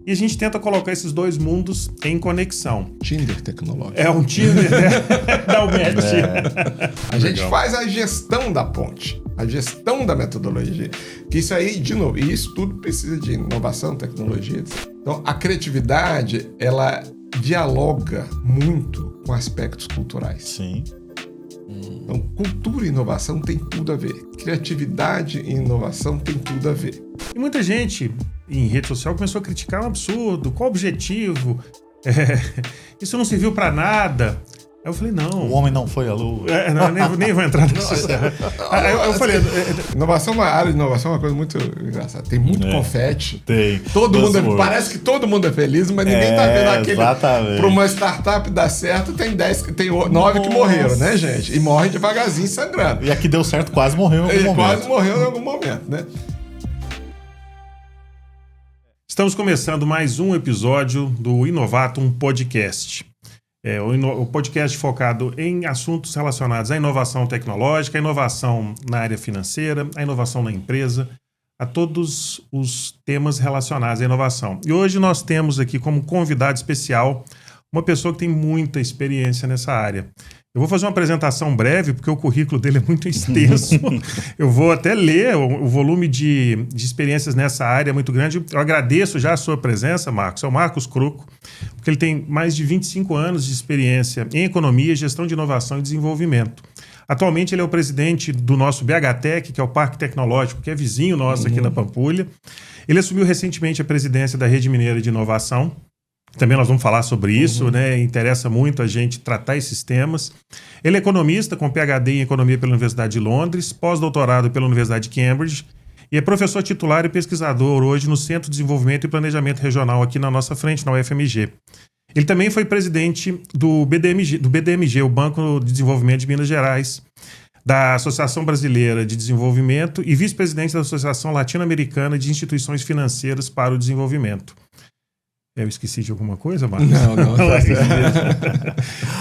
E a gente tenta colocar esses dois mundos em conexão. Tinder tecnológico. É um Tinder, da UMET. A gente faz a gestão da ponte, a gestão da metodologia. Que isso aí, de novo, e isso tudo precisa de inovação, tecnologia. Então, a criatividade, ela dialoga muito com aspectos culturais. Sim. Então, cultura e inovação tem tudo a ver. Criatividade e inovação tem tudo a ver. E muita gente em rede social começou a criticar um absurdo, qual o objetivo? Isso não serviu para nada. Aí eu falei, não. O homem não foi à lua. Nem vou entrar nisso. Aí eu falei... Inovação, a área de inovação é uma coisa muito engraçada. Tem muito confete. Tem. Todo mundo parece que todo mundo é feliz, mas ninguém tá vendo aquele... Exatamente. Para uma startup dar certo, tem 9 que morreram, né, gente? E morrem devagarzinho, sangrando. E a que deu certo quase morreu em algum momento. Quase morreu em algum momento, né? Estamos começando mais um episódio do Inovatum Podcast. O podcast focado em assuntos relacionados à inovação tecnológica, à inovação na área financeira, à inovação na empresa, a todos os temas relacionados à inovação. E hoje nós temos aqui como convidado especial uma pessoa que tem muita experiência nessa área. Eu vou fazer uma apresentação breve, porque o currículo dele é muito extenso. Eu vou até ler o volume de experiências nessa área é muito grande. Eu agradeço já a sua presença, Marcos. É o Marcos Croco, porque ele tem mais de 25 anos de experiência em economia, gestão de inovação e desenvolvimento. Atualmente ele é o presidente do nosso BHTEC, que é o Parque Tecnológico, que é vizinho nosso aqui na Pampulha. Ele assumiu recentemente a presidência da Rede Mineira de Inovação. Também nós vamos falar sobre isso, né? Interessa muito a gente tratar esses temas. Ele é economista com PhD em Economia pela Universidade de Londres, pós-doutorado pela Universidade de Cambridge e é professor titular e pesquisador hoje no Centro de Desenvolvimento e Planejamento Regional aqui na nossa frente, na UFMG. Ele também foi presidente do BDMG, o Banco de Desenvolvimento de Minas Gerais, da Associação Brasileira de Desenvolvimento e vice-presidente da Associação Latino-Americana de Instituições Financeiras para o Desenvolvimento. Eu esqueci de alguma coisa, Marcos? Não.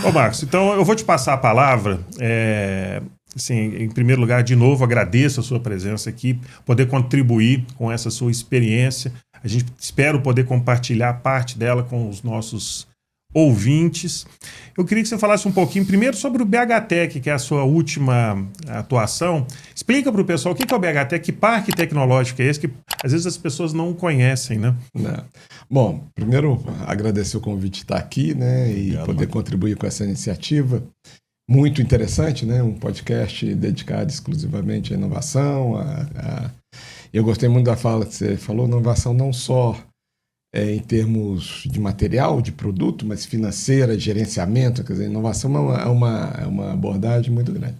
Ô, Marcos, então eu vou te passar a palavra. Assim, em primeiro lugar, de novo, agradeço a sua presença aqui, poder contribuir com essa sua experiência. A gente espera poder compartilhar parte dela com os nossos ouvintes. Eu queria que você falasse um pouquinho, primeiro, sobre o BHTEC, que é a sua última atuação. Explica para o pessoal o que é o BHTEC, que parque tecnológico é esse, que às vezes as pessoas não conhecem, né? Não. Bom, primeiro, agradecer o convite de estar aqui, né, e Obrigado, poder contribuir com essa iniciativa. Muito interessante, né? Um podcast dedicado exclusivamente à inovação. Eu gostei muito da fala que você falou, inovação não só em termos de material, de produto, mas financeira, gerenciamento, quer dizer, inovação é uma abordagem muito grande.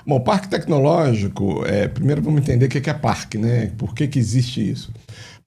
Bom, o parque tecnológico, primeiro vamos entender o que é parque, né? Por que existe isso?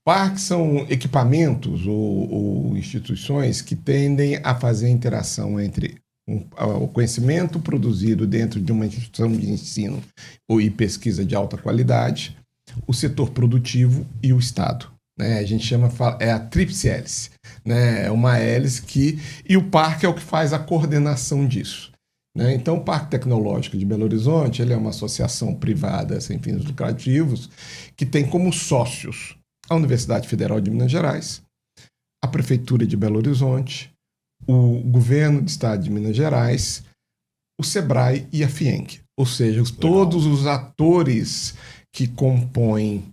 Parques são equipamentos ou instituições que tendem a fazer a interação entre o conhecimento produzido dentro de uma instituição de ensino e pesquisa de alta qualidade, o setor produtivo e o Estado. Né? A gente chama, a tríplice hélice, né? É uma hélice e o parque é o que faz a coordenação disso. Né? Então, o Parque Tecnológico de Belo Horizonte ele é uma associação privada sem fins lucrativos que tem como sócios a Universidade Federal de Minas Gerais, a Prefeitura de Belo Horizonte, o Governo do Estado de Minas Gerais, o SEBRAE e a FIENG. Ou seja, todos os atores que compõem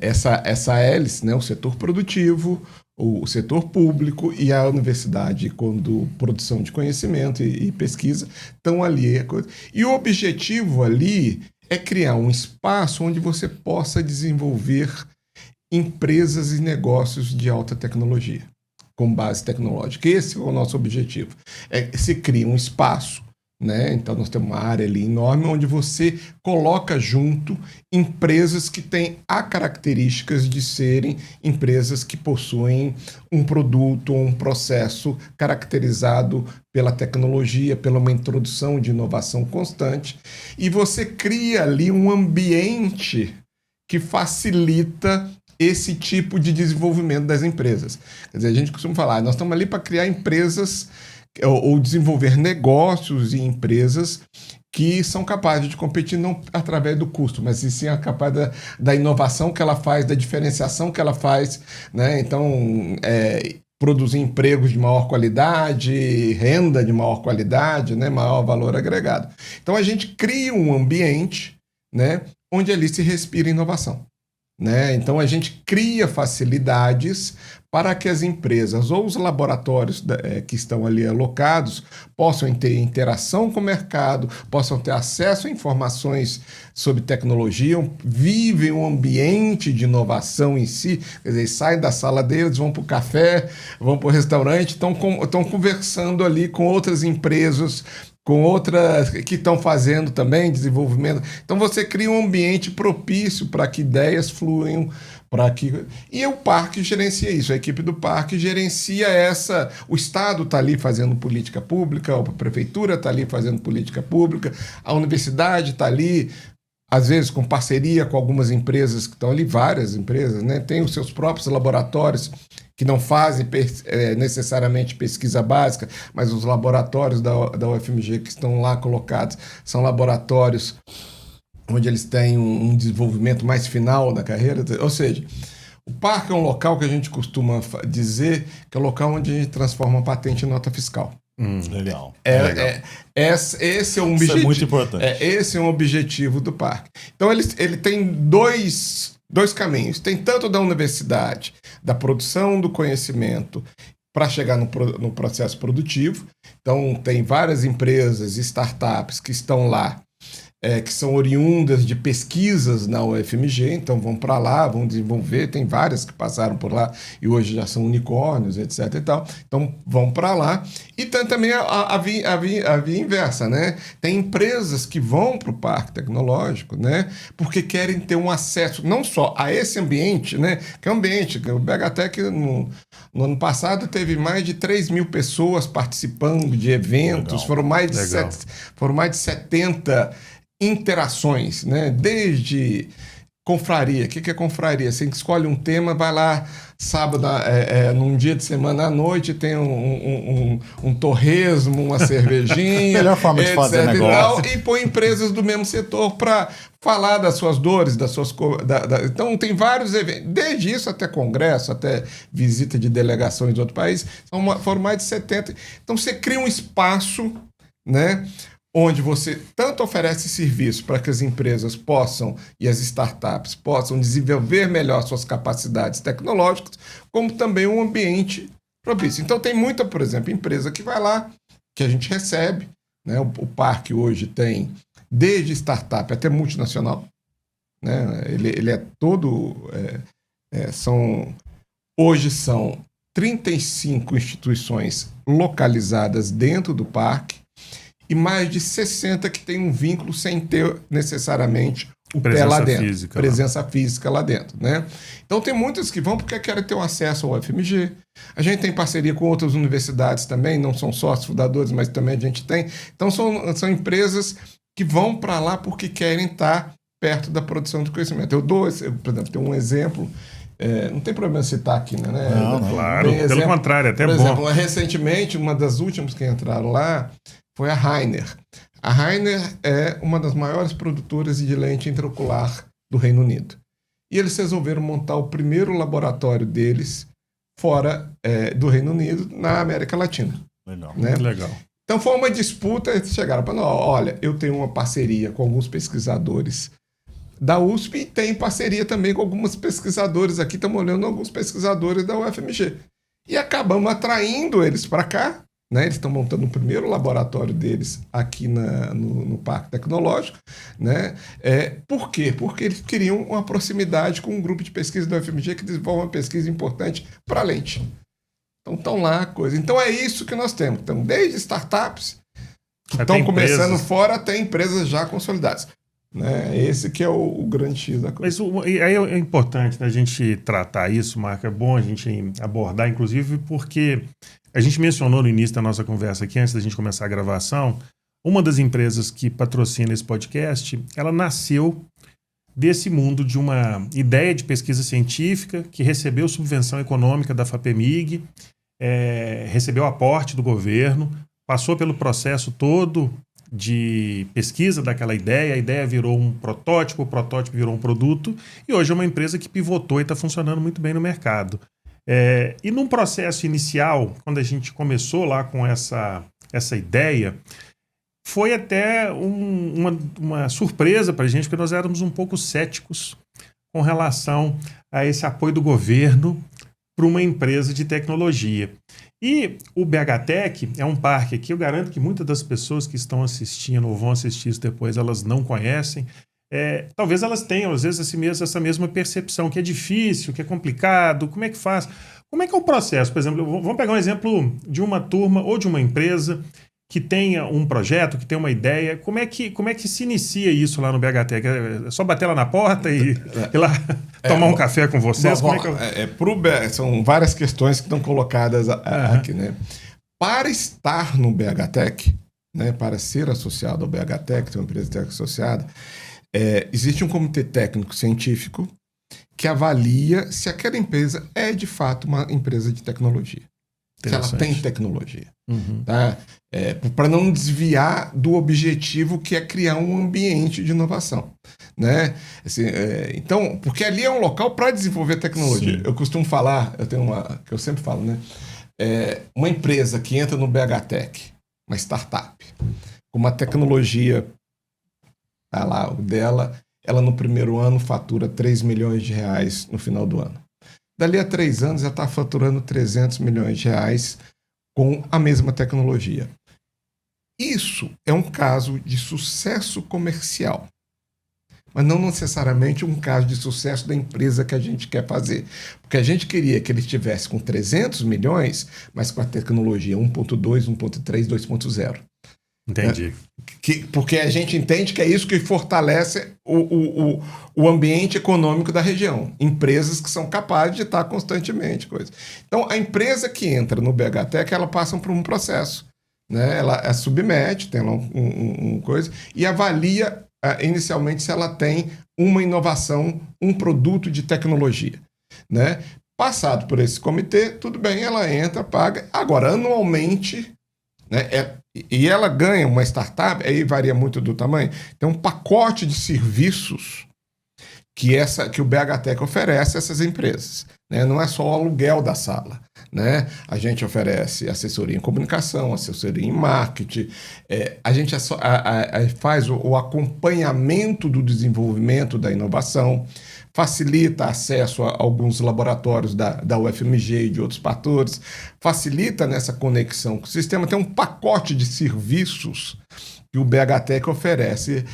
essa hélice, né, o setor produtivo, o setor público e a universidade, quando produção de conhecimento e pesquisa, estão ali. E o objetivo ali é criar um espaço onde você possa desenvolver empresas e negócios de alta tecnologia, com base tecnológica. Esse é o nosso objetivo. Se cria um espaço, né? Então nós temos uma área ali enorme onde você coloca junto empresas que têm características de serem empresas que possuem um produto ou um processo caracterizado pela tecnologia, pela uma introdução de inovação constante, e você cria ali um ambiente que facilita esse tipo de desenvolvimento das empresas. Quer dizer, a gente costuma falar, nós estamos ali para criar empresas ou desenvolver negócios e empresas que são capazes de competir não através do custo, mas sim capaz da inovação que ela faz, da diferenciação que ela faz, né? Então, produzir empregos de maior qualidade, renda de maior qualidade, né? Maior valor agregado. Então, a gente cria um ambiente, né? Onde ali se respira inovação, né? Então, a gente cria facilidades para que as empresas ou os laboratórios que estão ali alocados possam ter interação com o mercado, possam ter acesso a informações sobre tecnologia, vivem um ambiente de inovação em si, quer dizer, saem da sala deles, vão para o café, vão para o restaurante, estão conversando ali com outras empresas, com outras que estão fazendo também desenvolvimento. Então você cria um ambiente propício para que ideias fluam, e o parque gerencia isso, a equipe do parque gerencia o Estado está ali fazendo política pública, a prefeitura está ali fazendo política pública, a universidade está ali, às vezes com parceria com algumas empresas que estão ali, várias empresas, né? Tem os seus próprios laboratórios que não fazem necessariamente pesquisa básica, mas os laboratórios da UFMG que estão lá colocados são laboratórios onde eles têm um desenvolvimento mais final da carreira. Ou seja, o parque é um local que a gente costuma dizer que é o local onde a gente transforma a patente em nota fiscal. Legal. Esse é um objetivo. Isso é muito importante. Esse é um objetivo do parque. Então, ele tem dois caminhos. Tem tanto da universidade, da produção do conhecimento, para chegar no processo produtivo. Então, tem várias empresas, startups que estão lá, que são oriundas de pesquisas na UFMG, então vão para lá, vão desenvolver, tem várias que passaram por lá e hoje já são unicórnios, etc. e tal. Então vão para lá. E tem também a via inversa, né? Tem empresas que vão para o Parque Tecnológico, né? Porque querem ter um acesso não só a esse ambiente, né? Que é um ambiente, o BHTEC no ano passado teve mais de 3 mil pessoas participando de eventos, foram mais de 70 interações, né? Desde confraria. O que é confraria? Você escolhe um tema, vai lá sábado, num dia de semana à noite, tem um torresmo, uma cervejinha, melhor forma de fazer negócio. E põe empresas do mesmo setor para falar das suas dores, das suas... Então, tem vários eventos, desde isso até congresso, até visita de delegações de outro país, foram mais de 70. Então, você cria um espaço, né? Onde você tanto oferece serviço para que as empresas possam e as startups possam desenvolver melhor suas capacidades tecnológicas, como também um ambiente propício. Então tem muita, por exemplo, empresa que vai lá, que a gente recebe, né? O parque hoje tem desde startup até multinacional, né? Ele é todo... Hoje são 35 instituições localizadas dentro do parque, e mais de 60 que tem um vínculo sem ter necessariamente o pé lá dentro, presença física lá dentro, né? Então tem muitas que vão porque querem ter um acesso ao UFMG. A gente tem parceria com outras universidades também, não são sócios fundadores, mas também a gente tem. Então são empresas que vão para lá porque querem estar perto da produção de conhecimento. Por exemplo, tem um exemplo. Não tem problema citar aqui, né? Não, claro, pelo contrário, até bom. Por exemplo, recentemente, uma das últimas que entraram lá foi a Rainer. A Rainer é uma das maiores produtoras de lente intraocular do Reino Unido. E eles resolveram montar o primeiro laboratório deles fora do Reino Unido, na América Latina. Legal. Né? Legal. Então foi uma disputa, eles chegaram para nós, olha, eu tenho uma parceria com alguns pesquisadores da USP e tem parceria também com alguns pesquisadores aqui, estamos olhando alguns pesquisadores da UFMG. E acabamos atraindo eles para cá, né? Eles estão montando o primeiro laboratório deles aqui no Parque Tecnológico, né? Por quê? Porque eles queriam uma proximidade com um grupo de pesquisa da UFMG que desenvolve uma pesquisa importante para a lente. Então estão lá coisas. Então é isso que nós temos. Então, desde startups que estão começando fora até empresas já consolidadas. Né? Esse que é o grande X da coisa. Mas aí é importante, né, a gente tratar isso, Marco. É bom a gente abordar, inclusive, porque a gente mencionou no início da nossa conversa aqui, antes da gente começar a gravação, uma das empresas que patrocina esse podcast, ela nasceu desse mundo de uma ideia de pesquisa científica que recebeu subvenção econômica da FAPEMIG, recebeu aporte do governo, passou pelo processo todo de pesquisa daquela ideia, a ideia virou um protótipo, o protótipo virou um produto, e hoje é uma empresa que pivotou e está funcionando muito bem no mercado. E num processo inicial, quando a gente começou lá com essa ideia, foi até uma surpresa para a gente, porque nós éramos um pouco céticos com relação a esse apoio do governo para uma empresa de tecnologia. E o BHTech é um parque aqui, eu garanto que muitas das pessoas que estão assistindo ou vão assistir isso depois, elas não conhecem. Talvez elas tenham, às vezes, essa mesma percepção, que é difícil, que é complicado, como é que faz? Como é que é o processo? Por exemplo, vamos pegar um exemplo de uma turma ou de uma empresa que tenha um projeto, que tenha uma ideia. Como é que se inicia isso lá no BHTech? É só bater lá na porta e ir lá tomar um café com vocês? São várias questões que estão colocadas aqui, né? Para estar no BHTech, né, para ser associado ao BHTech, ter uma empresa técnica associada, existe um comitê técnico científico que avalia se aquela empresa é de fato uma empresa de tecnologia. Se ela tem tecnologia. Tá? Para não desviar do objetivo, que é criar um ambiente de inovação. Né? Assim, então, porque ali é um local para desenvolver tecnologia. Sim. Eu costumo falar, eu tenho que eu sempre falo, né? Uma empresa que entra no BHTech, uma startup, com uma tecnologia dela, ela no primeiro ano fatura 3 milhões de reais no final do ano. Dali a 3 anos já está faturando 300 milhões de reais com a mesma tecnologia. Isso é um caso de sucesso comercial, mas não necessariamente um caso de sucesso da empresa que a gente quer fazer. Porque a gente queria que ele estivesse com 300 milhões, mas com a tecnologia 1.2, 1.3, 2.0. Entendi. Porque a gente entende que é isso que fortalece o ambiente econômico da região. Empresas que são capazes de estar constantemente. Então, a empresa que entra no BHTech, ela passa por um processo. Né? Ela submete, tem lá um coisa, e avalia inicialmente se ela tem uma inovação, um produto de tecnologia. Né? Passado por esse comitê, tudo bem, ela entra, paga. Agora, anualmente, né, e ela ganha uma startup, aí varia muito do tamanho, tem um pacote de serviços que o BHTech oferece a essas empresas. Né? Não é só o aluguel da sala. Né? A gente oferece assessoria em comunicação, assessoria em marketing, a gente faz o acompanhamento do desenvolvimento da inovação, facilita acesso a alguns laboratórios da UFMG e de outros fatores, facilita nessa conexão com o sistema. Tem um pacote de serviços que o BHTech oferece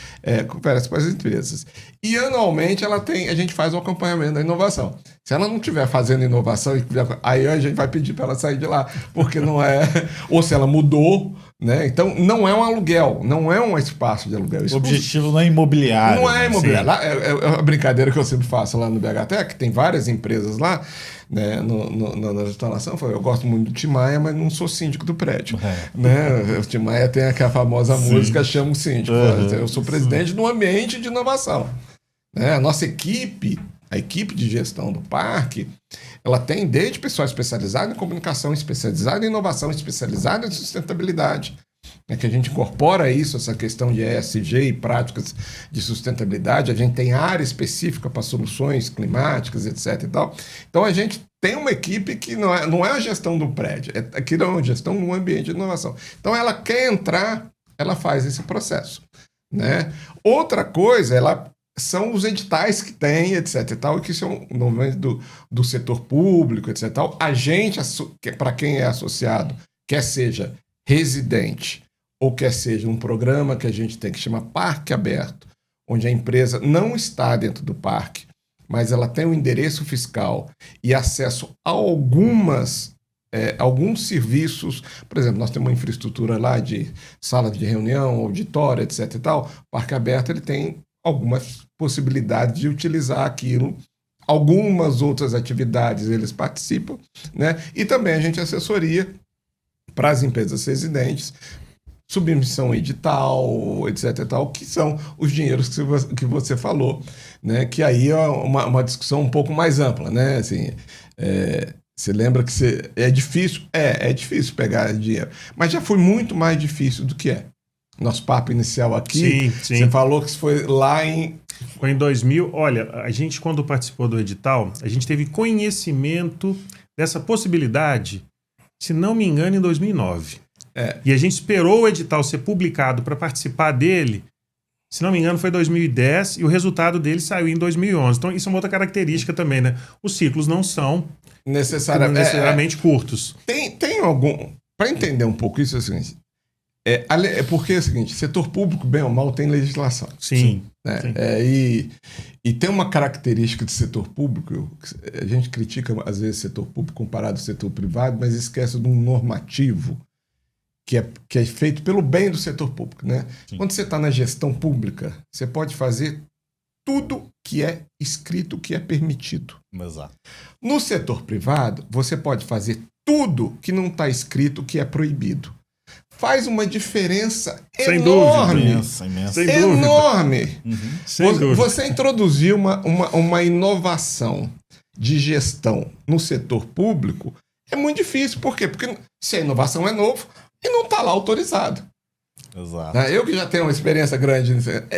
para as empresas. E anualmente a gente faz o acompanhamento da inovação. Se ela não estiver fazendo inovação, aí a gente vai pedir para ela sair de lá, porque não é... Ou se ela mudou, né? Então, não é um aluguel, não é um espaço de aluguel. O objetivo não é imobiliário. Não é imobiliário. Lá, é a brincadeira que eu sempre faço lá no BHTech, tem várias empresas lá, né, na instalação. Eu gosto muito do Tim Maia, mas não sou síndico do prédio. Né? O Tim Maia tem aquela famosa música, chama o síndico. Eu sou presidente de um ambiente de inovação. Né? A nossa equipe, a equipe de gestão do parque, ela tem desde pessoal especializado em comunicação, especializado em inovação, especializado em sustentabilidade. Que a gente incorpora isso, essa questão de ESG e práticas de sustentabilidade. A gente tem área específica para soluções climáticas, etc. E tal. Então, a gente tem uma equipe que não é a gestão do prédio, aquilo é uma gestão no ambiente de inovação. Então, ela quer entrar, ela faz esse processo. Né? Outra coisa, são os editais que tem, etc. E tal, que são normalmente do setor público, etc. E tal. A gente, para quem é associado, quer seja residente ou quer seja um programa que a gente tem que chama Parque Aberto, onde a empresa não está dentro do parque, mas ela tem um endereço fiscal e acesso a alguns serviços. Por exemplo, nós temos uma infraestrutura lá de sala de reunião, auditório, etc. E tal. O Parque Aberto ele tem algumas possibilidades de utilizar aquilo. Algumas outras atividades eles participam, né? E também a gente assessoria para as empresas residentes, submissão edital, etc. E tal, que são os dinheiros que você falou, né? Que aí é uma discussão um pouco mais ampla, né? Assim, você lembra que é difícil? É difícil pegar dinheiro, mas já foi muito mais difícil do que é. nosso papo inicial aqui. Sim. Você falou que isso foi lá em... Foi em 2000. Olha, a gente, quando participou do edital, a gente teve conhecimento dessa possibilidade, se não me engano, em 2009. E a gente esperou o edital ser publicado para participar dele, se não me engano, foi em 2010, e o resultado dele saiu em 2011. Então, isso é uma outra característica também, né? Os ciclos não são necessariamente curtos. Tem algum... Para entender um pouco isso, é o seguinte... porque é o seguinte, setor público, bem ou mal, tem legislação. Sim. Né? Sim. E tem uma característica do setor público, a gente critica às vezes o setor público comparado ao setor privado, mas esquece de um normativo que é feito pelo bem do setor público. Né? Quando você está na gestão pública, você pode fazer tudo que é escrito, que é permitido. Exato. No setor privado, você pode fazer tudo que não está escrito, que é proibido. Faz uma diferença enorme. Imensa. Enorme. Sem dúvida. Você introduziu uma inovação de gestão no setor público é muito difícil. Por quê? Porque se a inovação é novo e não está lá autorizado. Exato. Eu que já tenho uma experiência grande,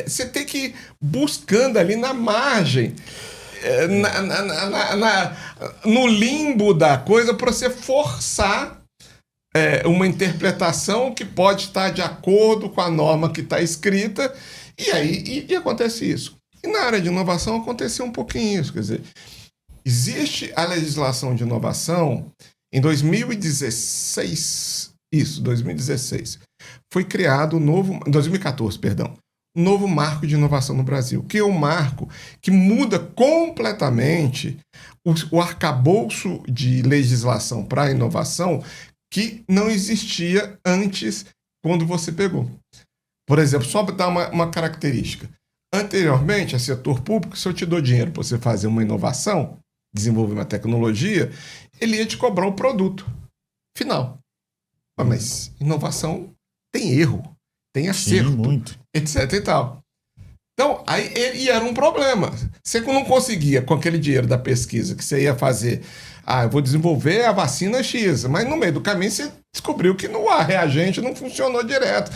você tem que ir buscando ali na margem, no limbo da coisa, para você forçar uma interpretação que pode estar de acordo com a norma que está escrita, e aí acontece isso. E na área de inovação aconteceu um pouquinho isso, quer dizer, existe a legislação de inovação em 2016, foi criado em 2014, perdão, um novo marco de inovação no Brasil, que é um marco que muda completamente o arcabouço de legislação para a inovação que não existia antes quando você pegou. Por exemplo, só para dar uma característica. Anteriormente, a setor público, se eu te dou dinheiro para você fazer uma inovação, desenvolver uma tecnologia, ele ia te cobrar o produto final. Mas inovação tem erro, tem acerto, muito. etc e tal. Então, aí era um problema. Você não conseguia, com aquele dinheiro da pesquisa que você ia fazer, eu vou desenvolver a vacina X, mas no meio do caminho você descobriu que a reagente não funcionou direto.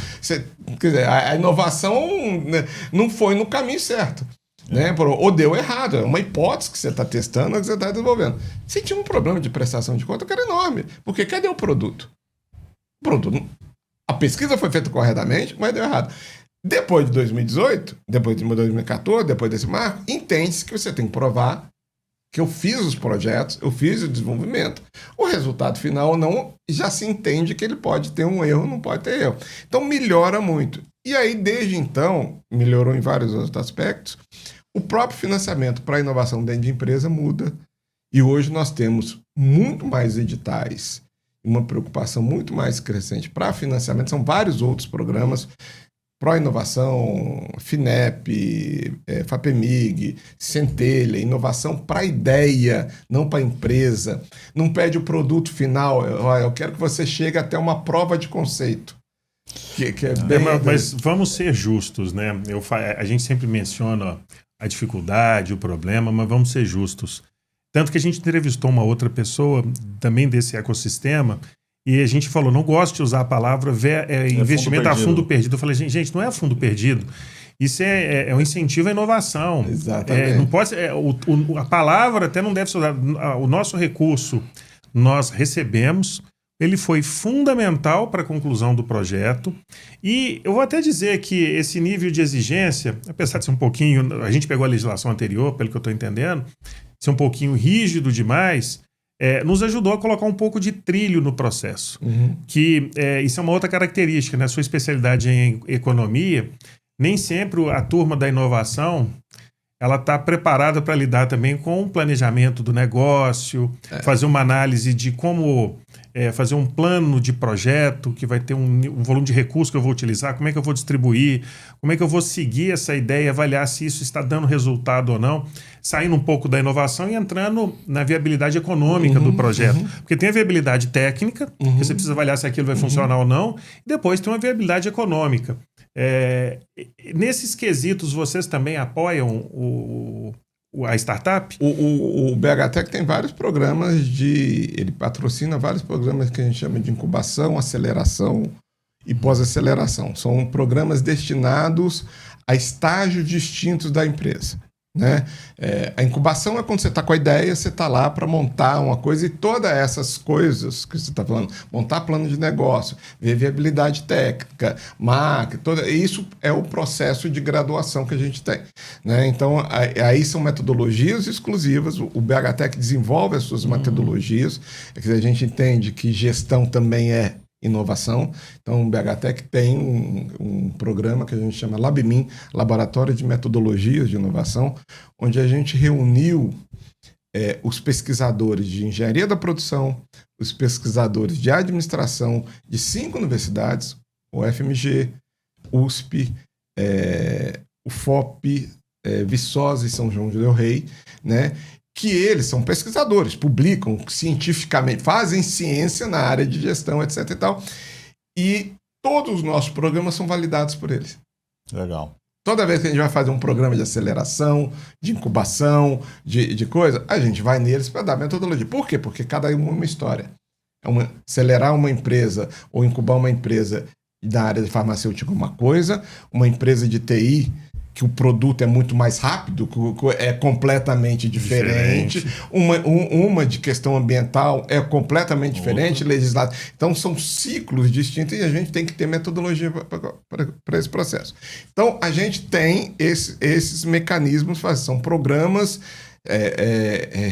Quer dizer, a inovação, né, não foi no caminho certo. Né? Ou deu errado, é uma hipótese que você está testando, que você está desenvolvendo. Você tinha um problema de prestação de conta que era enorme, porque cadê o produto? A pesquisa foi feita corretamente, mas deu errado. Depois de 2018, depois de 2014, depois desse marco, entende-se que você tem que provar que eu fiz os projetos, eu fiz o desenvolvimento. O resultado final não, já se entende que ele pode ter um erro, não pode ter erro. Então melhora muito. E aí, desde então, melhorou em vários outros aspectos, o próprio financiamento para a inovação dentro de empresa muda. E hoje nós temos muito mais editais, uma preocupação muito mais crescente para financiamento. São vários outros programas, Pró-Inovação, FINEP, FAPEMIG, Centelha, inovação para a ideia, não para a empresa. Não pede o produto final, eu quero que você chegue até uma prova de conceito. Mas vamos ser justos, né? A gente sempre menciona a dificuldade, o problema, mas vamos ser justos. Tanto que a gente entrevistou uma outra pessoa também desse ecossistema e a gente falou, não gosto de usar a palavra investimento a fundo perdido. Eu falei, gente, não é fundo perdido. Isso é um incentivo à inovação. Exatamente. Não pode, a palavra até não deve ser usada. O nosso recurso nós recebemos, ele foi fundamental para a conclusão do projeto. E eu vou até dizer que esse nível de exigência, apesar de ser um pouquinho... A gente pegou a legislação anterior, pelo que eu estou entendendo, ser um pouquinho rígido demais, nos ajudou a colocar um pouco de trilho no processo. Que isso é uma outra característica, né? Sua especialidade em economia, nem sempre a turma da inovação ela está preparada para lidar também com o planejamento do negócio, fazer uma análise de como fazer um plano de projeto que vai ter um volume de recursos que eu vou utilizar, como é que eu vou distribuir, como é que eu vou seguir essa ideia, avaliar se isso está dando resultado ou não, saindo um pouco da inovação e entrando na viabilidade econômica do projeto. Porque tem a viabilidade técnica, que você precisa avaliar se aquilo vai funcionar ou não, e depois tem uma viabilidade econômica. Nesses quesitos, vocês também apoiam a startup? O BHTech tem vários programas ele patrocina vários programas que a gente chama de incubação, aceleração e pós-aceleração. São programas destinados a estágios distintos da empresa, né? A incubação é quando você está com a ideia, você está lá para montar uma coisa, e todas essas coisas que você está falando, montar plano de negócio, ver viabilidade técnica, marca, isso é o processo de graduação que a gente tem, né? Então, aí são metodologias exclusivas, o BHTech desenvolve as suas metodologias, a gente entende que gestão também é inovação. Então, o BHTech tem um programa que a gente chama LabMin, Laboratório de Metodologias de Inovação, onde a gente reuniu os pesquisadores de engenharia da produção, os pesquisadores de administração de 5 universidades, o FMG, USP, o FOP, Viçosa e São João del Rei, né? Que eles são pesquisadores, publicam cientificamente, fazem ciência na área de gestão, etc. e tal. E todos os nossos programas são validados por eles. Legal. Toda vez que a gente vai fazer um programa de aceleração, de incubação, de coisa, a gente vai neles para dar metodologia. Por quê? Porque cada um é uma história. Acelerar uma empresa ou incubar uma empresa da área de farmacêutica é uma coisa, uma empresa de TI que o produto é muito mais rápido, é completamente diferente. Uma de questão ambiental é completamente diferente, legislativo. Então, são ciclos distintos e a gente tem que ter metodologia para esse processo. Então, a gente tem esses mecanismos, são programas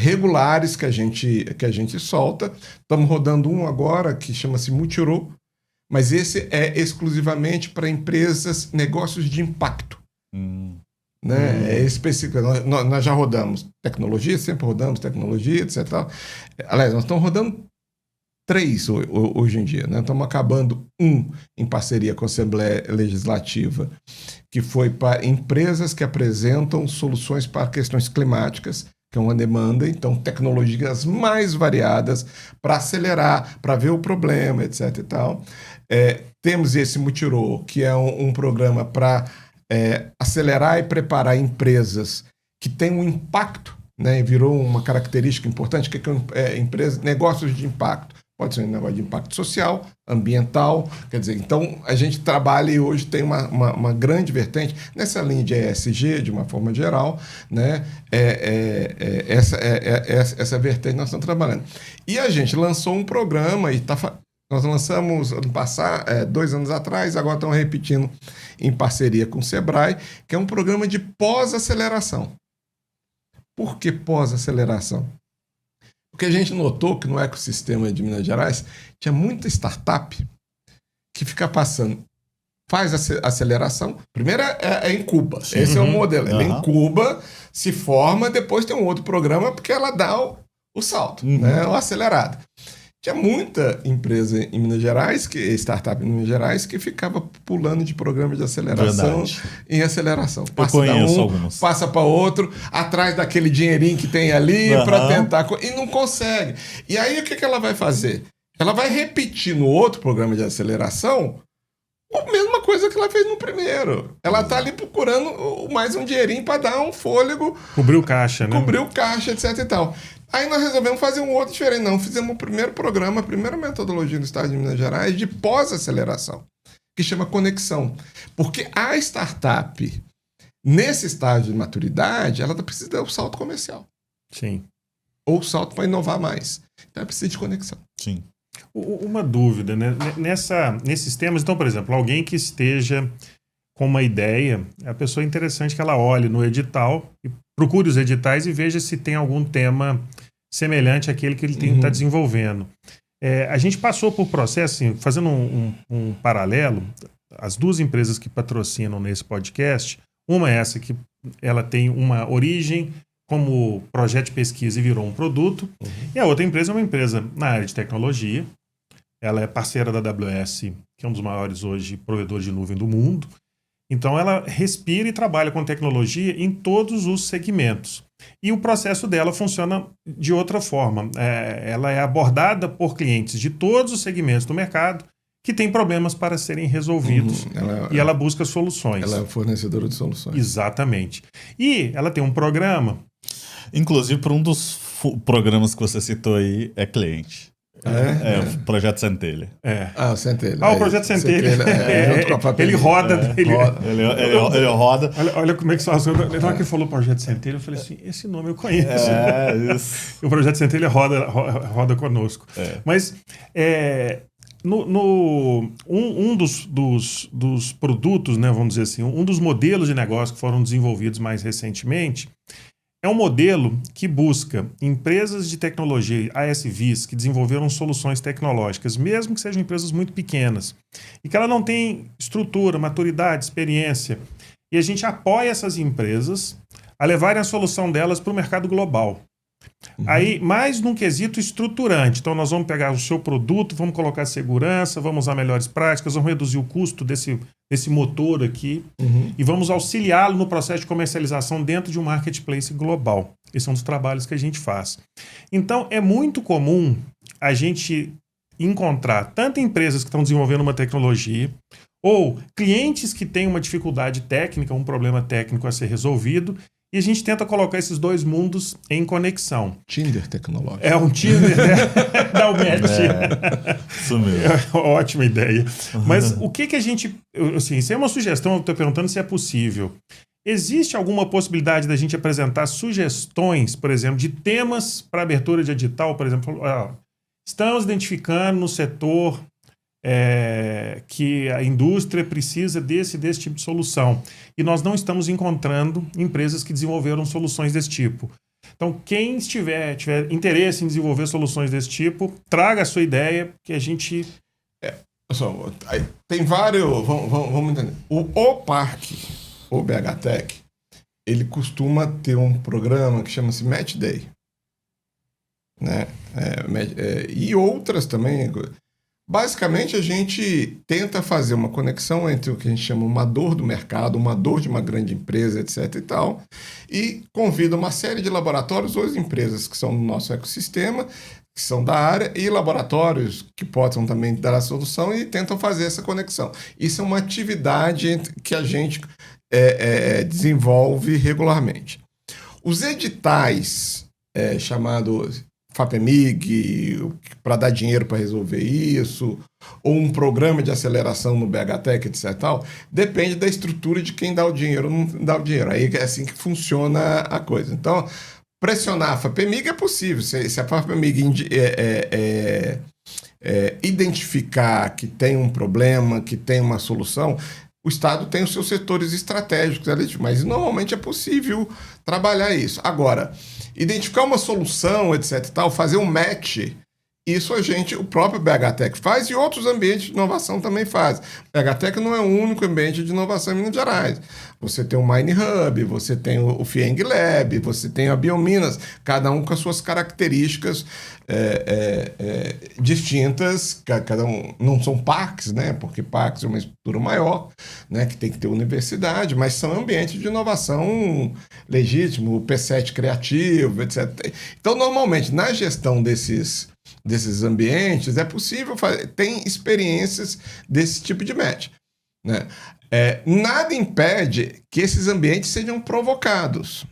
regulares que a gente solta. Estamos rodando um agora que chama-se Multirô, mas esse é exclusivamente para empresas, negócios de impacto. Né? É específico. Nós já rodamos tecnologia, sempre rodamos tecnologia, etc. Aliás, nós estamos rodando 3 hoje em dia. Né? Estamos acabando em parceria com a Assembleia Legislativa, que foi para empresas que apresentam soluções para questões climáticas, que é uma demanda, então tecnologias mais variadas para acelerar, para ver o problema, etc. E tal. Temos esse Multirô, que é um programa para acelerar e preparar empresas que têm um impacto, né? Virou uma característica importante, que é empresas, negócios de impacto. Pode ser um negócio de impacto social, ambiental, quer dizer, então a gente trabalha e hoje tem uma grande vertente nessa linha de ESG, de uma forma geral, né? Essa vertente nós estamos trabalhando. E a gente lançou um programa e nós lançamos ano passado, 2 anos atrás, agora estamos repetindo em parceria com o Sebrae, que é um programa de pós-aceleração. Por que pós-aceleração? Porque a gente notou que no ecossistema de Minas Gerais tinha muita startup que fica passando, faz a aceleração, primeiro incuba, esse é o modelo, ela incuba, se forma, depois tem um outro programa porque ela dá o salto, né, o acelerado. Tinha muita empresa em Minas Gerais, startup em Minas Gerais, que ficava pulando de programa de aceleração em aceleração. Passa alguns. Passa para outro, atrás daquele dinheirinho que tem ali para tentar... E não consegue. E aí o que ela vai fazer? Ela vai repetir no outro programa de aceleração a mesma coisa que ela fez no primeiro. Ela está ali procurando mais um dinheirinho para dar um fôlego. Cobriu caixa, né? Cobriu caixa, etc e tal. Aí nós resolvemos fazer um outro diferente. Não, fizemos o primeiro programa, a primeira metodologia do Estado de Minas Gerais de pós-aceleração, que chama Conexão. Porque a startup, nesse estágio de maturidade, ela precisa dar o salto comercial. Sim. Ou o salto para inovar mais. Então ela precisa de conexão. Sim. Uma dúvida, né? Nesses temas, então, por exemplo, alguém que esteja com uma ideia, a pessoa é interessante que ela olhe no edital e procure os editais e veja se tem algum tema semelhante àquele que ele está desenvolvendo. A gente passou por processo, assim, fazendo um paralelo, as 2 empresas que patrocinam nesse podcast, uma é essa que ela tem uma origem como projeto de pesquisa e virou um produto, e a outra empresa é uma empresa na área de tecnologia, ela é parceira da AWS, que é um dos maiores hoje provedores de nuvem do mundo. Então, ela respira e trabalha com tecnologia em todos os segmentos. E o processo dela funciona de outra forma. Ela é abordada por clientes de todos os segmentos do mercado que têm problemas para serem resolvidos. Ela busca soluções. Ela é fornecedora de soluções. Exatamente. E ela tem um programa... Inclusive, para um dos programas que você citou aí, é cliente. Projeto Centelha. O Centelha. O Projeto Centelha. Ele roda. Ele roda. Olha como é que são as coisas. Na hora que ele falou Projeto Centelha, eu falei assim, esse nome eu conheço. Isso. O Projeto Centelha roda conosco. Mas um dos produtos, né, vamos dizer assim, um dos modelos de negócio que foram desenvolvidos mais recentemente é um modelo que busca empresas de tecnologia, ASVs, que desenvolveram soluções tecnológicas, mesmo que sejam empresas muito pequenas, e que ela não tem estrutura, maturidade, experiência. E a gente apoia essas empresas a levarem a solução delas para o mercado global. Aí, mais num quesito estruturante. Então, nós vamos pegar o seu produto, vamos colocar segurança, vamos usar melhores práticas, vamos reduzir o custo desse motor aqui e vamos auxiliá-lo no processo de comercialização dentro de um marketplace global. Esse é um dos trabalhos que a gente faz. Então, é muito comum a gente encontrar tanto empresas que estão desenvolvendo uma tecnologia ou clientes que têm uma dificuldade técnica, um problema técnico a ser resolvido, e a gente tenta colocar esses dois mundos em conexão. Tinder tecnológico. É um Tinder, né? Dá o match. Isso mesmo. Ótima ideia. Mas o que a gente... Assim, isso é uma sugestão, eu estou perguntando se é possível. Existe alguma possibilidade da gente apresentar sugestões, por exemplo, de temas para abertura de edital? Por exemplo, estamos identificando no setor que a indústria precisa desse tipo de solução. E nós não estamos encontrando empresas que desenvolveram soluções desse tipo. Então, quem tiver interesse em desenvolver soluções desse tipo, traga a sua ideia, que a gente... Pessoal, tem vários... Vamos entender. O Parque, o BHTech, ele costuma ter um programa que chama-se Match Day. Né? E outras também... Basicamente, a gente tenta fazer uma conexão entre o que a gente chama uma dor do mercado, uma dor de uma grande empresa, etc. e tal, e convida uma série de laboratórios ou empresas que são no nosso ecossistema, que são da área, e laboratórios que possam também dar a solução e tentam fazer essa conexão. Isso é uma atividade que a gente desenvolve regularmente. Os editais chamados FAPEMIG, para dar dinheiro para resolver isso, ou um programa de aceleração no BHTech, etc. Tal, depende da estrutura de quem dá o dinheiro ou não dá o dinheiro. Aí é assim que funciona a coisa. Então, pressionar a FAPEMIG é possível. Se a FAPEMIG identificar que tem um problema, que tem uma solução, o Estado tem os seus setores estratégicos, mas normalmente é possível trabalhar isso. Agora, identificar uma solução, etc. tal, fazer um match, isso o próprio BHTech faz e outros ambientes de inovação também fazem. O BHTech não é o único ambiente de inovação em Minas Gerais. Você tem o Mine Hub, você tem o FIENG Lab, você tem a Biominas, cada um com as suas características distintas, cada um não são parques, né? Porque parques é uma estrutura maior, né? Que tem que ter universidade, mas são ambientes de inovação legítimo, o P7 criativo, etc. Então, normalmente, na gestão desses ambientes, é possível tem experiências desse tipo de match, né? Nada impede que esses ambientes sejam provocados,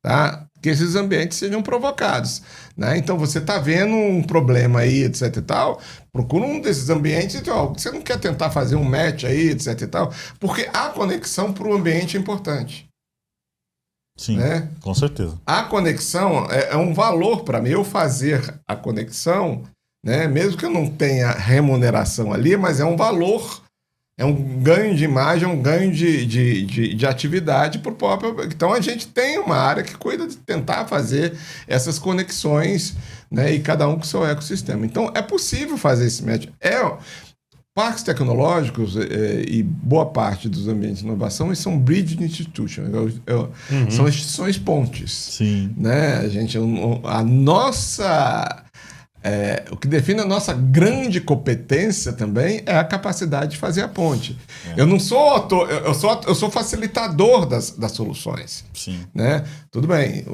tá? Que esses ambientes sejam provocados, né? Então, você está vendo um problema aí, etc e tal, procura um desses ambientes e você não quer tentar fazer um match aí, etc e tal, porque a conexão para o ambiente é importante. Sim, né? Com certeza. A conexão é um valor para mim. Eu fazer a conexão, né? Mesmo que eu não tenha remuneração ali, mas é um valor, é um ganho de imagem, um ganho de atividade por próprio. Então a gente tem uma área que cuida de tentar fazer essas conexões, né? E cada um com o seu ecossistema. Então é possível fazer esse match. Parques tecnológicos e boa parte dos ambientes de inovação são bridge institutions, são instituições pontes. Sim. Né? O que define a nossa grande competência também é a capacidade de fazer a ponte. Eu não sou autor, eu sou facilitador das soluções. Sim. Né? Tudo bem,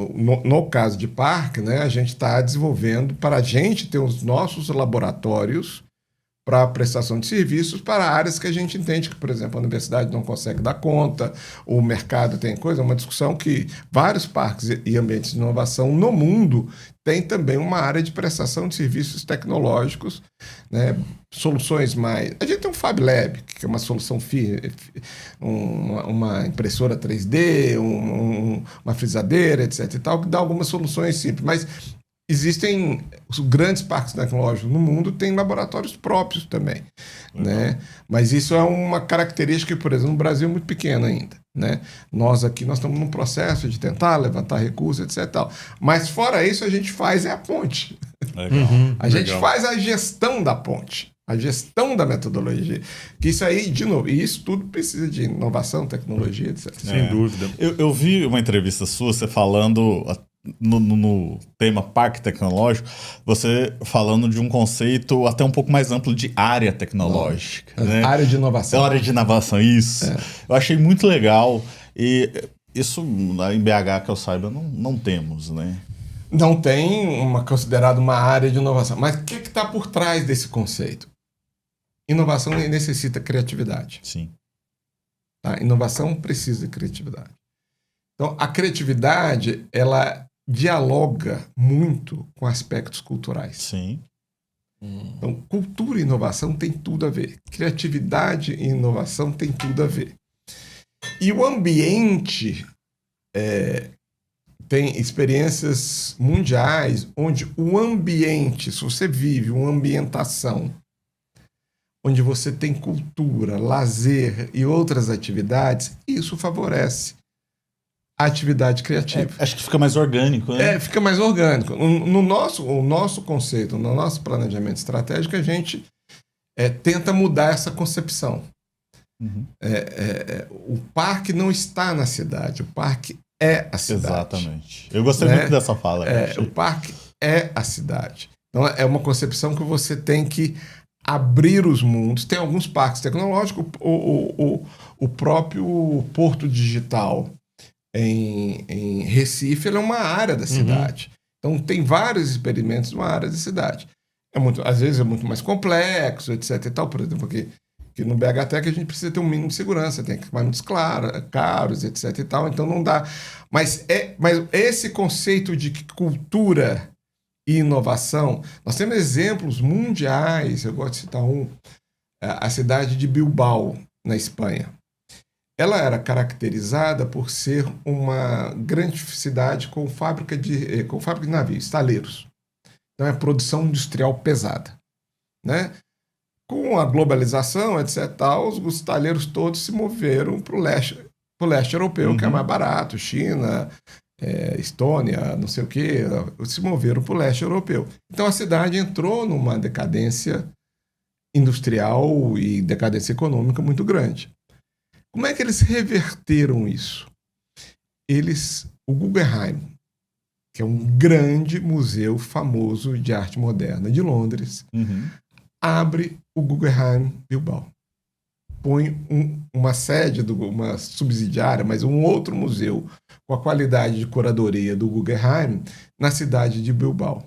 no caso de parque, né, a gente está desenvolvendo para a gente ter os nossos laboratórios para a prestação de serviços para áreas que a gente entende que, por exemplo, a universidade não consegue dar conta, o mercado tem coisa, é uma discussão que vários parques e ambientes de inovação no mundo têm também uma área de prestação de serviços tecnológicos, né? Soluções mais... A gente tem um Fab Lab, que é uma solução uma impressora 3D, uma frisadeira, etc. e tal, que dá algumas soluções simples, mas existem os grandes parques tecnológicos no mundo, têm laboratórios próprios também, né? Mas isso é uma característica que, por exemplo, no Brasil é muito pequena ainda, né? Nós aqui nós estamos num processo de tentar levantar recursos, etc. Tal. Mas fora isso, a gente faz a ponte. Legal. A gente faz a gestão da ponte, a gestão da metodologia. Que isso aí, de novo, e isso tudo precisa de inovação, tecnologia, etc. Sem dúvida. Eu vi uma entrevista sua, você falando no tema parque tecnológico, você falando de um conceito até um pouco mais amplo de área tecnológica. Né? Área de inovação. Área de inovação, isso. Eu achei muito legal. E isso em BH, que eu saiba, não temos, né? Não tem considerado uma área de inovação. Mas o que está por trás desse conceito? Inovação necessita criatividade. Sim. Tá? Inovação precisa de criatividade. Então, a criatividade, ela dialoga muito com aspectos culturais. Sim. Então, cultura e inovação tem tudo a ver. Criatividade e inovação tem tudo a ver. E o ambiente tem experiências mundiais onde o ambiente, se você vive uma ambientação onde você tem cultura, lazer e outras atividades, isso favorece a atividade criativa. Acho que fica mais orgânico, né? Fica mais orgânico. O nosso conceito, no nosso planejamento estratégico, a gente tenta mudar essa concepção. Uhum. O parque não está na cidade, o parque é a cidade. Exatamente. Eu gostei muito dessa fala. O parque é a cidade. Então, é uma concepção que você tem que abrir os mundos. Tem alguns parques tecnológicos, o próprio Porto Digital em Recife, ele é uma área da cidade. Então, tem vários experimentos numa área da cidade. Às vezes é muito mais complexo, etc. e tal. Por exemplo, que no BHTEC a gente precisa ter um mínimo de segurança, tem equipamentos caros, etc. e tal. Então, não dá. Mas esse conceito de cultura e inovação, nós temos exemplos mundiais. Eu gosto de citar a cidade de Bilbao, na Espanha. Ela era caracterizada por ser uma grande cidade com fábrica de navios, estaleiros. Então é produção industrial pesada, né? Com a globalização, etc., os estaleiros todos se moveram para o leste europeu, que é mais barato, China, Estônia, não sei o quê, se moveram para o leste europeu. Então a cidade entrou numa decadência industrial e decadência econômica muito grande. Como é que eles reverteram isso? O Guggenheim, que é um grande museu famoso de arte moderna de Londres, abre o Guggenheim Bilbao. Põe uma sede, uma subsidiária, mas um outro museu com a qualidade de curadoria do Guggenheim na cidade de Bilbao.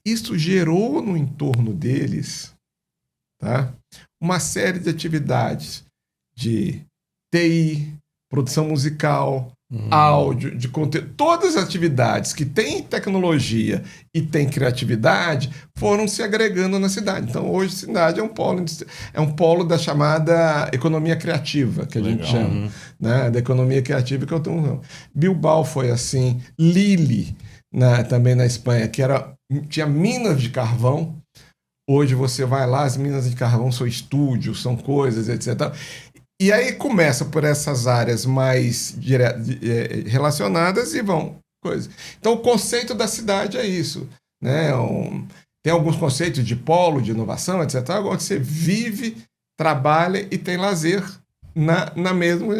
Isso gerou no entorno deles, tá, uma série de atividades de TI, produção musical, áudio, de conteúdo. Todas as atividades que têm tecnologia e têm criatividade foram se agregando na cidade. Então, hoje, a cidade é um polo da chamada economia criativa, que a gente chama, né? Da economia criativa que eu estou usando. Bilbao foi assim. Lille, também na Espanha, que tinha minas de carvão. Hoje você vai lá, as minas de carvão são estúdios, são coisas, etc. E aí começa por essas áreas mais relacionadas e vão coisas. Então, o conceito da cidade é isso, né? Tem alguns conceitos de polo, de inovação, etc. Agora você vive, trabalha e tem lazer na mesma...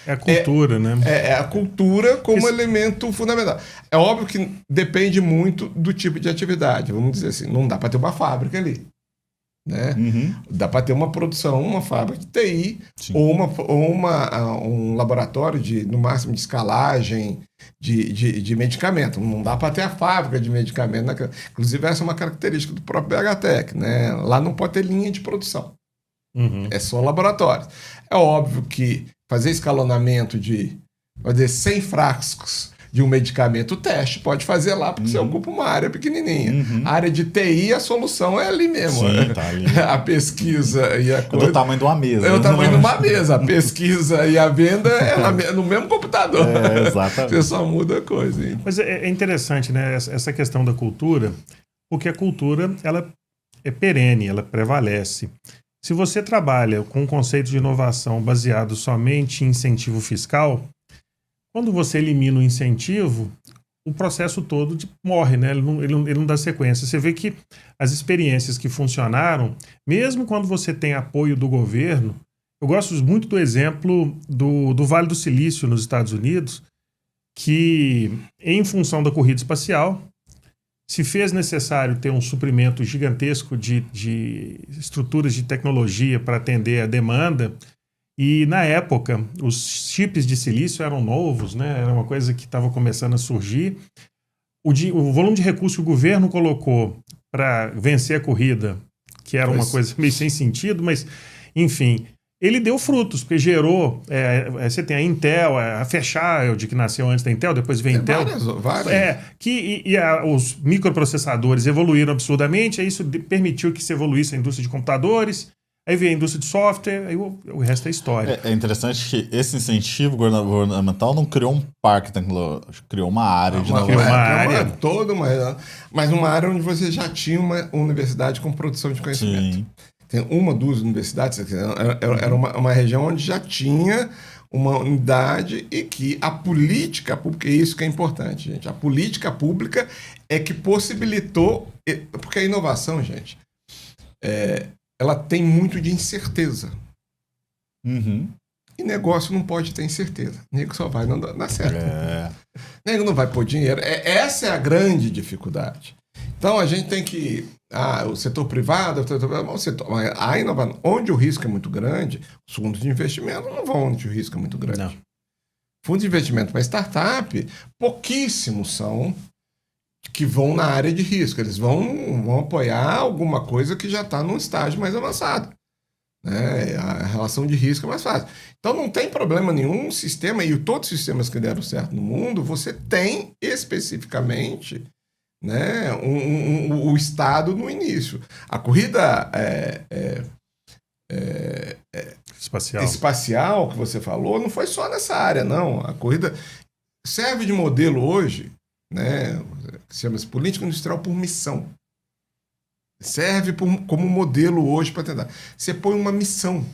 É a cultura, né? É a cultura como elemento fundamental. É óbvio que depende muito do tipo de atividade. Vamos dizer assim, não dá para ter uma fábrica ali. Né? Dá para ter uma produção, uma fábrica de TI ou um laboratório no máximo de escalagem de medicamento. Não dá para ter a fábrica de medicamento. Inclusive, essa é uma característica do próprio BHTech. Né? Lá não pode ter linha de produção. É só laboratório. É óbvio que fazer escalonamento de fazer 100 frascos de um medicamento, o teste pode fazer lá, porque você ocupa uma área pequenininha. A área de TI, a solução é ali mesmo. Sim, tá ali. A pesquisa e a coisa... É do tamanho de uma mesa. É o tamanho de uma mesa. A pesquisa e a venda é no mesmo computador. Exatamente. Você só muda a coisa. Hein? Mas é interessante, né, essa questão da cultura, porque a cultura, ela é perene, ela prevalece. Se você trabalha com um conceito de inovação baseado somente em incentivo fiscal, quando você elimina o incentivo, o processo todo morre, né? Ele não dá sequência. Você vê que as experiências que funcionaram, mesmo quando você tem apoio do governo, eu gosto muito do exemplo do Vale do Silício nos Estados Unidos, que, em função da corrida espacial, se fez necessário ter um suprimento gigantesco de estruturas de tecnologia para atender a demanda. E, na época, os chips de silício eram novos, né? Era uma coisa que estava começando a surgir. O volume de recursos que o governo colocou para vencer a corrida, que era uma coisa meio sem sentido, mas, enfim, ele deu frutos, porque gerou... você tem a Intel, a Fairchild, que nasceu antes da Intel, depois veio a Intel. Várias. Os microprocessadores evoluíram absurdamente, aí isso permitiu que se evoluísse a indústria de computadores. Aí veio a indústria de software, aí o resto é história. É interessante que esse incentivo governamental não criou um parque tecnológico, criou uma área de inovação. Mas uma área onde você já tinha uma universidade com produção de conhecimento. Sim. Tem uma, duas universidades, era uma região onde já tinha uma unidade e que a política pública, é isso que é importante, gente, a política pública é que possibilitou, porque a inovação, gente, ela tem muito de incerteza. E negócio não pode ter incerteza. Nego só vai não dar certo. Nego não vai pôr dinheiro. Essa é a grande dificuldade. Então a gente tem que... o setor privado, a inovação, onde o risco é muito grande, os fundos de investimento não vão onde o risco é muito grande. Não. Fundos de investimento para startup, pouquíssimos são que vão na área de risco. Eles vão apoiar alguma coisa que já está num estágio mais avançado. Né? A relação de risco é mais fácil. Então não tem problema nenhum sistema, e todos os sistemas que deram certo no mundo, você tem especificamente, né, o Estado no início. A corrida espacial que você falou não foi só nessa área, não. A corrida serve de modelo hoje, né, que se chama política industrial por missão. Serve como modelo hoje para tentar. Você põe uma missão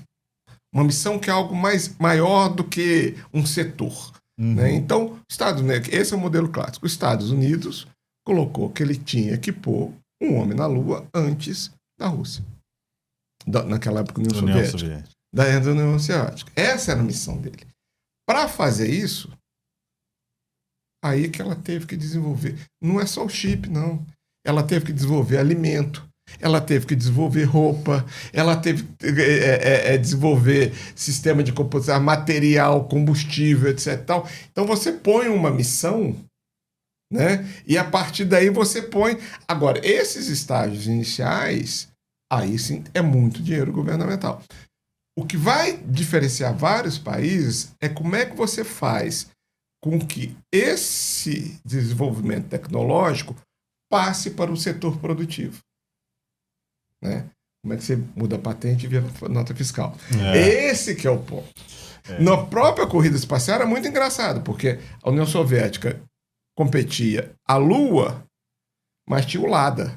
que é algo maior do que um setor. Né? Então, Estados Unidos, esse é o modelo clássico. Os Estados Unidos colocou que ele tinha que pôr um homem na Lua antes da Rússia. Naquela época, União Soviética. Da União Soviética. Essa era a missão dele. Para fazer isso, aí que ela teve que desenvolver. Não é só o chip, não. Ela teve que desenvolver alimento, ela teve que desenvolver roupa, ela teve que desenvolver sistema de composição, material, combustível, etc. Tal. Então você põe uma missão, né? E a partir daí você põe... Agora, esses estágios iniciais, aí sim é muito dinheiro governamental. O que vai diferenciar vários países é como é que você faz com que esse desenvolvimento tecnológico passe para o setor produtivo. Né? Como é que você muda a patente e vira nota fiscal? Esse que é o ponto. Na própria corrida espacial era muito engraçado, porque a União Soviética competia a Lua, mas tinha o Lada,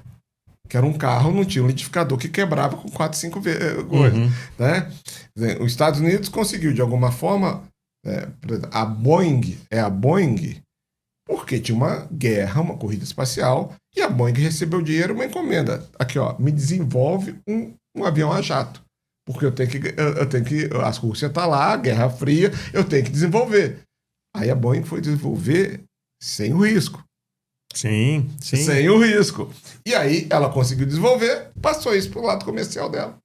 que era um carro, não tinha um liquidificador que quebrava com 4, 5 coisas. Né? Os Estados Unidos conseguiu, de alguma forma, a Boeing porque tinha uma guerra, uma corrida espacial, e a Boeing recebeu dinheiro, uma encomenda. Aqui, ó, me desenvolve um avião a jato. Porque eu tenho que a Rússia está lá, Guerra Fria, eu tenho que desenvolver. Aí a Boeing foi desenvolver sem o risco. Sim, sim. Sem o risco. E aí ela conseguiu desenvolver, passou isso pro lado comercial dela.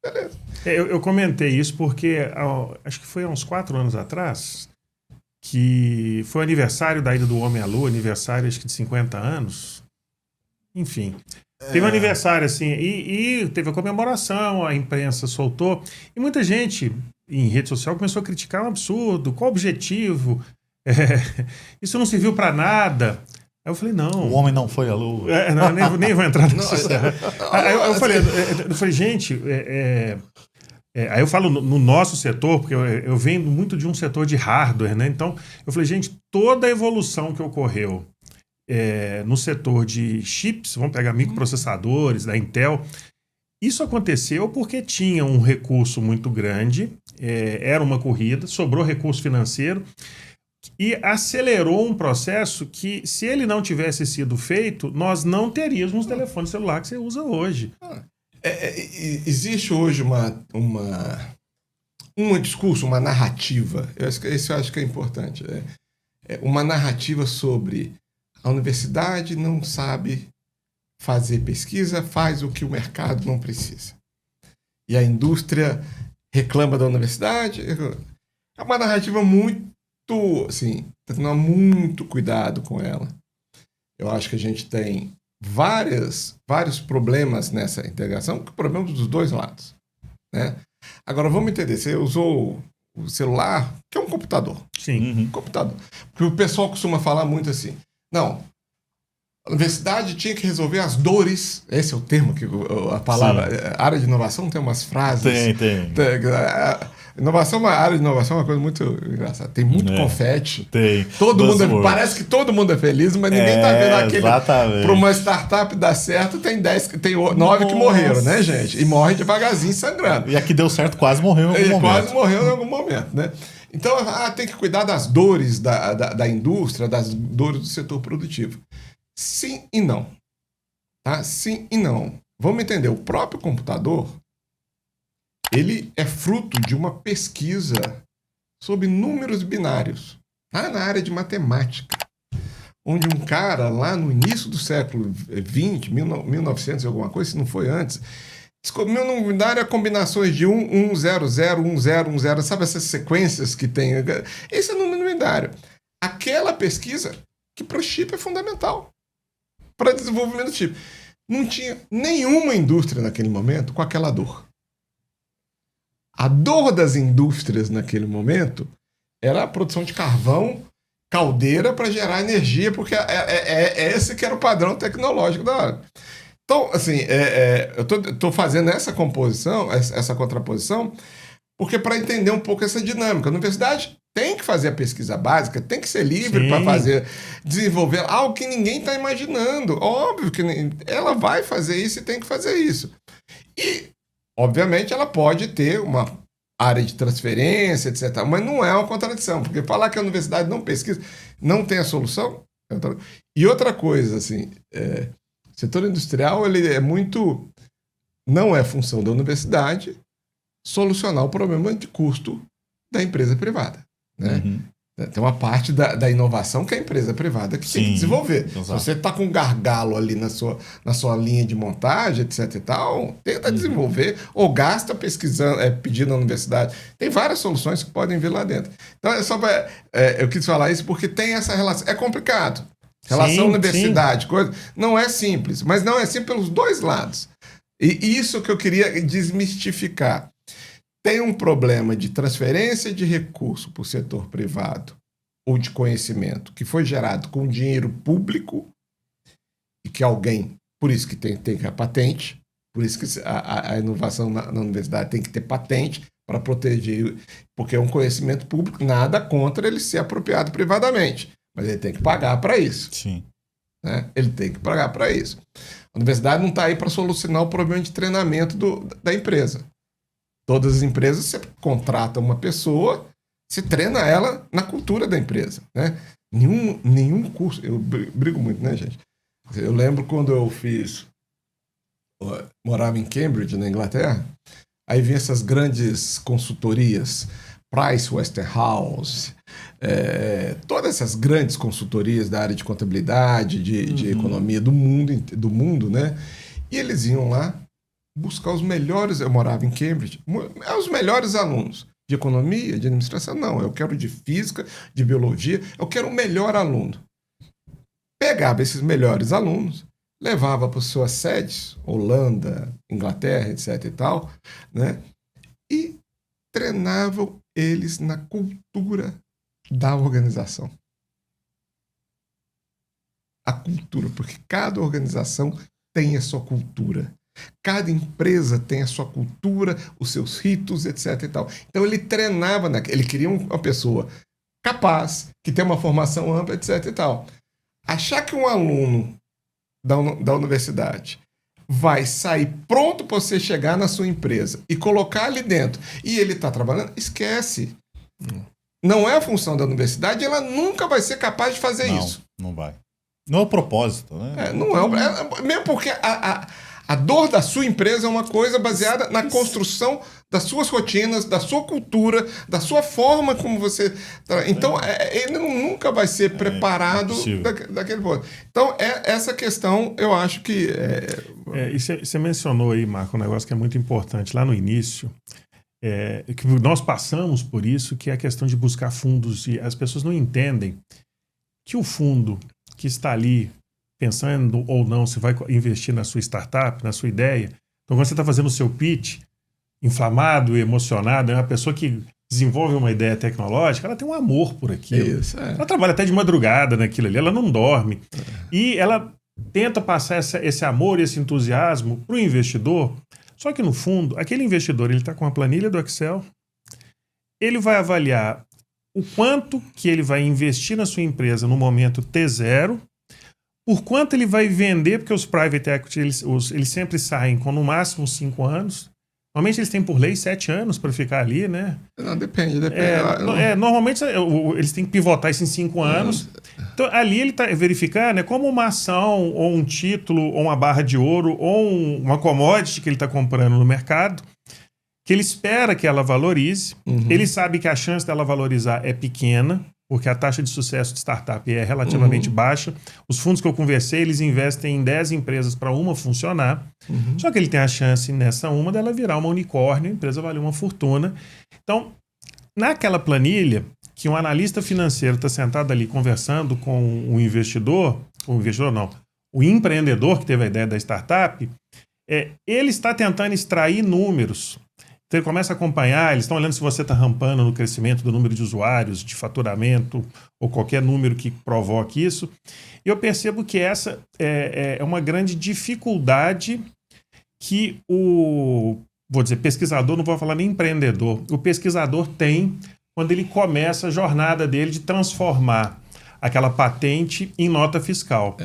Beleza. Eu comentei isso porque acho que foi há uns 4 anos atrás que foi o aniversário da Ida do Homem à Lua, aniversário acho que de 50 anos. Enfim, teve um aniversário assim e teve a comemoração, a imprensa soltou e muita gente em rede social começou a criticar um absurdo, qual o objetivo? Isso não serviu para nada. Aí eu falei, não. O homem não foi à lua. Nem vou entrar nisso. Aí eu falei, gente, aí eu falo no nosso setor, porque eu venho muito de um setor de hardware, né? Então, eu falei, gente, toda a evolução que ocorreu no setor de chips, vamos pegar microprocessadores da Intel, isso aconteceu porque tinha um recurso muito grande, era uma corrida, sobrou recurso financeiro, e acelerou um processo que, se ele não tivesse sido feito, nós não teríamos um telefone celular que você usa hoje. Existe hoje um discurso, uma narrativa, isso eu acho que é importante, uma narrativa sobre a universidade não sabe fazer pesquisa, faz o que o mercado não precisa. E a indústria reclama da universidade. É uma narrativa muito, assim, tem que tomar muito cuidado com ela. Eu acho que a gente tem vários problemas nessa integração, problemas dos dois lados, né? Agora, vamos entender, você usou o celular, que é um computador. Sim. Computador. Porque o pessoal costuma falar muito assim, não, a universidade tinha que resolver as dores, esse é o termo, que a palavra, área de inovação tem umas frases. Tem. Área de inovação é uma coisa muito engraçada. Tem muito confete. Tem. Parece que todo mundo é feliz, mas ninguém tá vendo aquele. Exatamente. Para uma startup dar certo, tem 9 que morreram, né, gente? E morrem devagarzinho, sangrando. E a que deu certo quase morreu em algum momento. Quase morreu em algum momento, né? Então, tem que cuidar das dores da indústria, das dores do setor produtivo. Sim e não. Tá? Sim e não. Vamos entender, o próprio computador, ele é fruto de uma pesquisa sobre números binários, tá? Na área de matemática, onde um cara, lá no início do século XX, 1900 e alguma coisa, se não foi antes, descobriu número binário combinações de 1, 0, 0, 1, 0, 1, 0, sabe essas sequências que tem? Esse é o número binário. Aquela pesquisa que para o chip é fundamental, para desenvolvimento do chip. Não tinha nenhuma indústria naquele momento com aquela dor. A dor das indústrias naquele momento era a produção de carvão, caldeira para gerar energia, porque esse que era o padrão tecnológico da hora. Então, assim, eu tô fazendo essa composição, essa contraposição, porque para entender um pouco essa dinâmica. A universidade tem que fazer a pesquisa básica, tem que ser livre para desenvolver algo que ninguém está imaginando. Óbvio que ela vai fazer isso e tem que fazer isso. E, obviamente, ela pode ter uma área de transferência, etc. Mas não é uma contradição, porque falar que a universidade não pesquisa, não tem a solução. E outra coisa, assim, o setor industrial, ele é muito... Não é função da universidade solucionar o problema de custo da empresa privada, né? Tem uma parte da inovação que é a empresa privada que tem que desenvolver. Exato. Se você está com um gargalo ali na sua linha de montagem, etc e tal, tenta desenvolver ou gasta pesquisando, pedindo na universidade. Tem várias soluções que podem vir lá dentro. Então, eu quis falar isso porque tem essa relação. É complicado. Relação universidade, coisa, não é simples, mas não é simples pelos dois lados. E isso que eu queria desmistificar. Tem um problema de transferência de recurso para o setor privado ou de conhecimento que foi gerado com dinheiro público e que alguém, por isso que tem a patente, por isso que a inovação na universidade tem que ter patente para proteger, porque é um conhecimento público, nada contra ele ser apropriado privadamente, mas ele tem que pagar para isso. Sim. Né? Ele tem que pagar para isso. A universidade não está aí para solucionar o problema de treinamento da empresa. Todas as empresas, você contrata uma pessoa, você treina ela na cultura da empresa, né? Nenhum curso... Eu brigo muito, né, gente? Eu lembro quando eu morava em Cambridge, na Inglaterra, aí vinha essas grandes consultorias Pricewaterhouse, todas essas grandes consultorias da área de contabilidade, de economia do mundo, né? E eles iam lá buscar os melhores. Eu morava em Cambridge, os melhores alunos de economia, de administração. Não, eu quero de física, de biologia, eu quero o melhor aluno. Pegava esses melhores alunos, levava para suas sedes, Holanda, Inglaterra, etc. e tal, né? E treinavam eles na cultura da organização. A cultura, porque cada organização tem a sua cultura. Cada empresa tem a sua cultura, os seus ritos, etc. e tal. Então ele treinava, ele queria uma pessoa capaz, que tem uma formação ampla, etc. e tal. Achar que um aluno da universidade vai sair pronto para você chegar na sua empresa e colocar ali dentro e ele está trabalhando, esquece. Não é a função da universidade, ela nunca vai ser capaz de fazer isso. Não vai. Não é o propósito, né? Não é mesmo porque a dor da sua empresa é uma coisa baseada na construção das suas rotinas, da sua cultura, da sua forma como você... Então, ele nunca vai ser preparado daquele ponto. Então, essa questão, eu acho que... E você mencionou aí, Marco, um negócio que é muito importante. Lá no início, que nós passamos por isso, que é a questão de buscar fundos. E as pessoas não entendem que o fundo que está ali, pensando ou não se vai investir na sua startup, na sua ideia. Então, quando você está fazendo o seu pitch, inflamado e emocionado, é uma pessoa que desenvolve uma ideia tecnológica, ela tem um amor por aquilo. Ela trabalha até de madrugada naquilo ali, ela não dorme. E ela tenta passar esse amor e esse entusiasmo para o investidor. Só que, no fundo, aquele investidor ele está com a planilha do Excel, ele vai avaliar o quanto que ele vai investir na sua empresa no momento T0, por quanto ele vai vender, porque os private equity, eles sempre saem com no máximo 5 anos. Normalmente eles têm por lei 7 anos para ficar ali, né? Não, depende. Normalmente eles têm que pivotar isso em 5 anos. Então ali ele está verificando como uma ação, ou um título, ou uma barra de ouro, ou uma commodity que ele está comprando no mercado, que ele espera que ela valorize. Ele sabe que a chance dela valorizar é pequena, porque a taxa de sucesso de startup é relativamente baixa. Os fundos que eu conversei, eles investem em 10 empresas para uma funcionar. Só que ele tem a chance nessa uma dela virar uma unicórnio, a empresa valer uma fortuna. Então, naquela planilha, que um analista financeiro está sentado ali conversando com o investidor, o empreendedor que teve a ideia da startup, ele está tentando extrair números. Então ele começa a acompanhar, eles estão olhando se você está rampando no crescimento do número de usuários, de faturamento, ou qualquer número que provoque isso. E eu percebo que essa é uma grande dificuldade que pesquisador, não vou falar nem empreendedor, o pesquisador tem quando ele começa a jornada dele de transformar aquela patente em nota fiscal.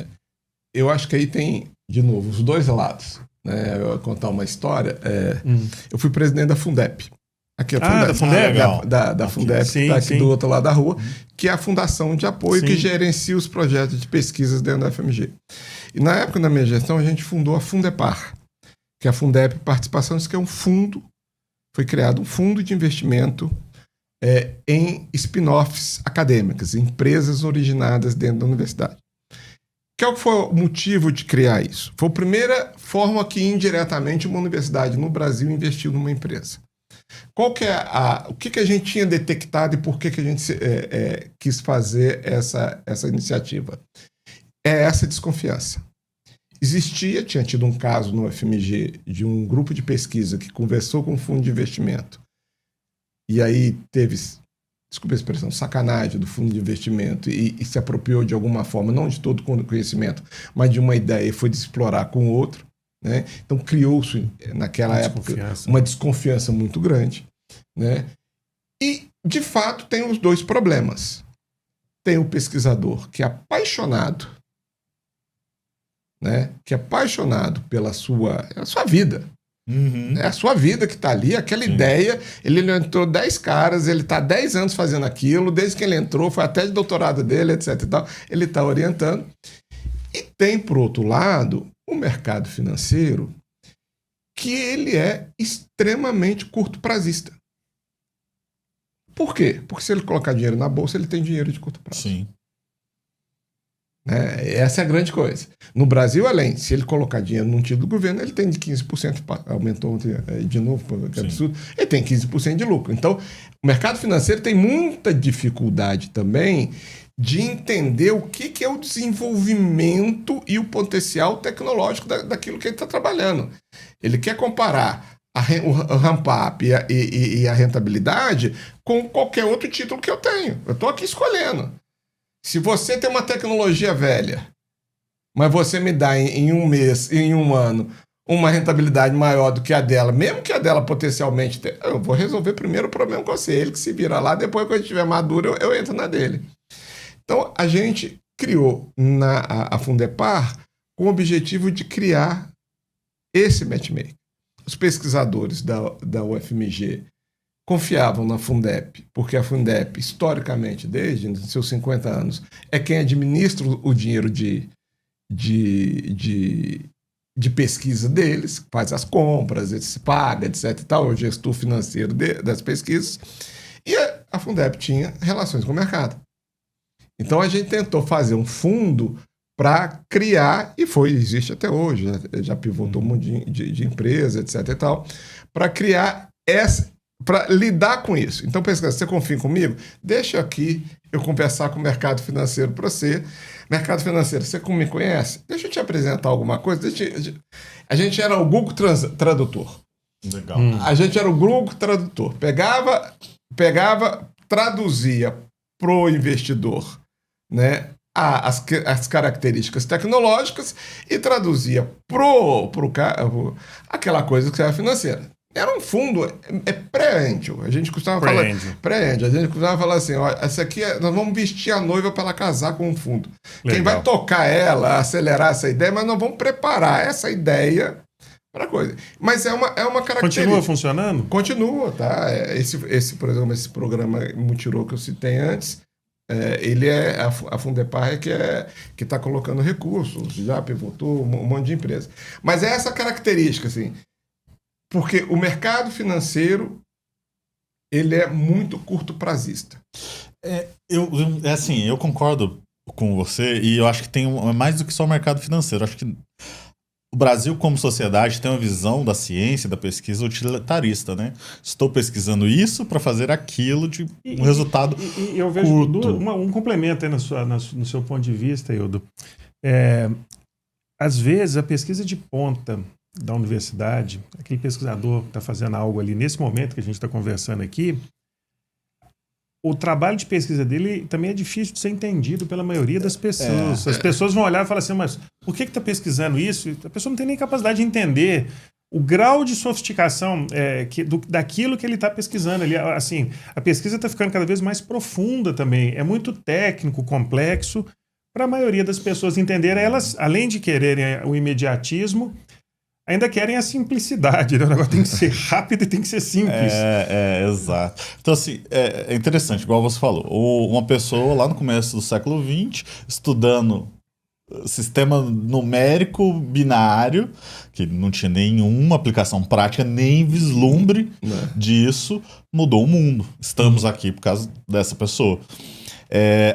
Eu acho que aí tem, de novo, os dois lados. Eu vou contar uma história. Eu fui presidente da Fundep. Aqui é a Fundep. Da Fundep, que está aqui do outro lado da rua, que é a fundação de apoio que gerencia os projetos de pesquisas dentro da FMG. E na época da minha gestão, a gente fundou a Fundepar, que é a Fundep Participações, que é um fundo, foi criado um fundo de investimento em spin-offs acadêmicas, empresas originadas dentro da universidade. Qual foi o motivo de criar isso? Foi a primeira forma que indiretamente uma universidade no Brasil investiu numa empresa. O que a gente tinha detectado e por que a gente quis fazer essa iniciativa? É essa desconfiança. Tinha tido um caso no FMG de um grupo de pesquisa que conversou com um fundo de investimento e aí teve, desculpa a expressão, sacanagem do fundo de investimento e se apropriou de alguma forma, não de todo o conhecimento, mas de uma ideia e foi de explorar com o outro. Né? Então criou-se naquela época uma desconfiança muito grande. Né? E, de fato, tem os dois problemas. Tem o pesquisador que é apaixonado, né? Que é apaixonado pela sua vida. É a sua vida que está ali, aquela ideia. Ele entrou 10 caras, ele está 10 anos fazendo aquilo, desde que ele entrou, foi até de doutorado dele, etc. E tal, ele está orientando. E tem, por outro lado, o mercado financeiro, que ele é extremamente curto-prazista. Por quê? Porque se ele colocar dinheiro na bolsa, ele tem dinheiro de curto prazo. Sim. Essa é a grande coisa. No Brasil, além, se ele colocar dinheiro num título do governo, ele tem de 15%, aumentou de novo, que absurdo, ele tem 15% de lucro. Então, o mercado financeiro tem muita dificuldade também de entender o que é o desenvolvimento e o potencial tecnológico daquilo que ele está trabalhando. Ele quer comparar o ramp-up e a rentabilidade com qualquer outro título que eu tenho. Eu estou aqui escolhendo. Se você tem uma tecnologia velha, mas você me dá em um mês, em um ano, uma rentabilidade maior do que a dela, mesmo que a dela potencialmente tenha, eu vou resolver primeiro o problema com você, ele que se vira lá, depois quando estiver maduro eu entro na dele. Então a gente criou a Fundepar com o objetivo de criar esse matchmaking. Os pesquisadores da UFMG confiavam na Fundep, porque a Fundep, historicamente, desde seus 50 anos, é quem administra o dinheiro de pesquisa deles, faz as compras, se paga, etc. e tal, é o gestor financeiro das pesquisas. E a Fundep tinha relações com o mercado. Então a gente tentou fazer um fundo para criar, e existe até hoje, já pivotou um monte de empresa, etc. e tal, para criar para lidar com isso. Então, pesquisa, você confia comigo? Deixa aqui eu conversar com o mercado financeiro para você. Mercado financeiro, você me conhece? Deixa eu te apresentar alguma coisa. A gente era o Google Tradutor. Legal. A gente era o Google Tradutor. Pegava, traduzia pro investidor, né, as características tecnológicas e traduzia pro aquela coisa que era financeira. Era um fundo pré-angel. A gente costumava falar pré-angel. A gente costumava falar assim, ó, essa aqui nós vamos vestir a noiva para ela casar com um fundo. Legal. Quem vai tocar ela, acelerar essa ideia, mas nós vamos preparar essa ideia para coisa. Mas é uma característica. Continua funcionando? Continua, tá? Por exemplo, esse programa Mutirô que eu citei antes, ele a Fundepar que está colocando recursos, já pivotou um monte de empresa. Mas é essa característica, assim. Porque o mercado financeiro, ele é muito curto-prazista. Eu concordo com você e eu acho que tem mais do que só o mercado financeiro. Eu acho que o Brasil, como sociedade, tem uma visão da ciência, da pesquisa utilitarista, né? Estou pesquisando isso para fazer aquilo de um resultado e eu vejo um complemento aí no seu ponto de vista, Hildo. Às vezes, a pesquisa de ponta da universidade, aquele pesquisador que está fazendo algo ali, nesse momento que a gente está conversando aqui, o trabalho de pesquisa dele também é difícil de ser entendido pela maioria das pessoas. As pessoas vão olhar e falar assim, mas por que está pesquisando isso? A pessoa não tem nem capacidade de entender o grau de sofisticação daquilo que ele está pesquisando. Assim, a pesquisa está ficando cada vez mais profunda também. É muito técnico, complexo, para a maioria das pessoas entenderem. Elas, além de quererem o imediatismo, ainda querem a simplicidade, né? O negócio tem que ser rápido e tem que ser simples. Exato. Então, assim, é interessante, igual você falou. Uma pessoa lá no começo do século XX, estudando sistema numérico binário, que não tinha nenhuma aplicação prática, nem vislumbre disso, mudou o mundo. Estamos aqui por causa dessa pessoa.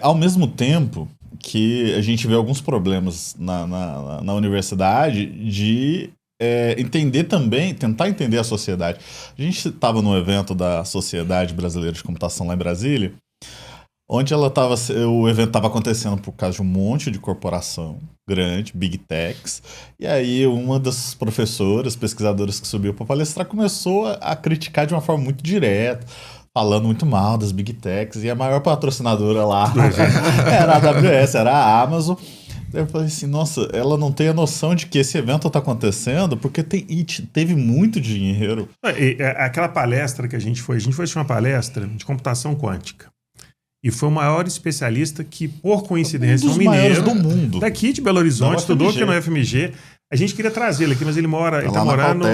Ao mesmo tempo que a gente vê alguns problemas na universidade de entender também, tentar entender a sociedade. A gente estava no evento da Sociedade Brasileira de Computação lá em Brasília, onde o evento estava acontecendo por causa de um monte de corporação grande, Big Techs, e aí uma das professoras, pesquisadoras que subiu para palestrar, começou a criticar de uma forma muito direta, falando muito mal das Big Techs, e a maior patrocinadora lá era a AWS, era a Amazon. Eu falei assim, nossa, ela não tem a noção de que esse evento está acontecendo porque teve muito dinheiro. Aquela palestra que a gente foi assistir uma palestra de computação quântica. E foi o maior especialista que, por coincidência, um mineiro do mundo. Daqui de Belo Horizonte, estudou aqui no UFMG. A gente queria trazer ele aqui, mas ele tá morando...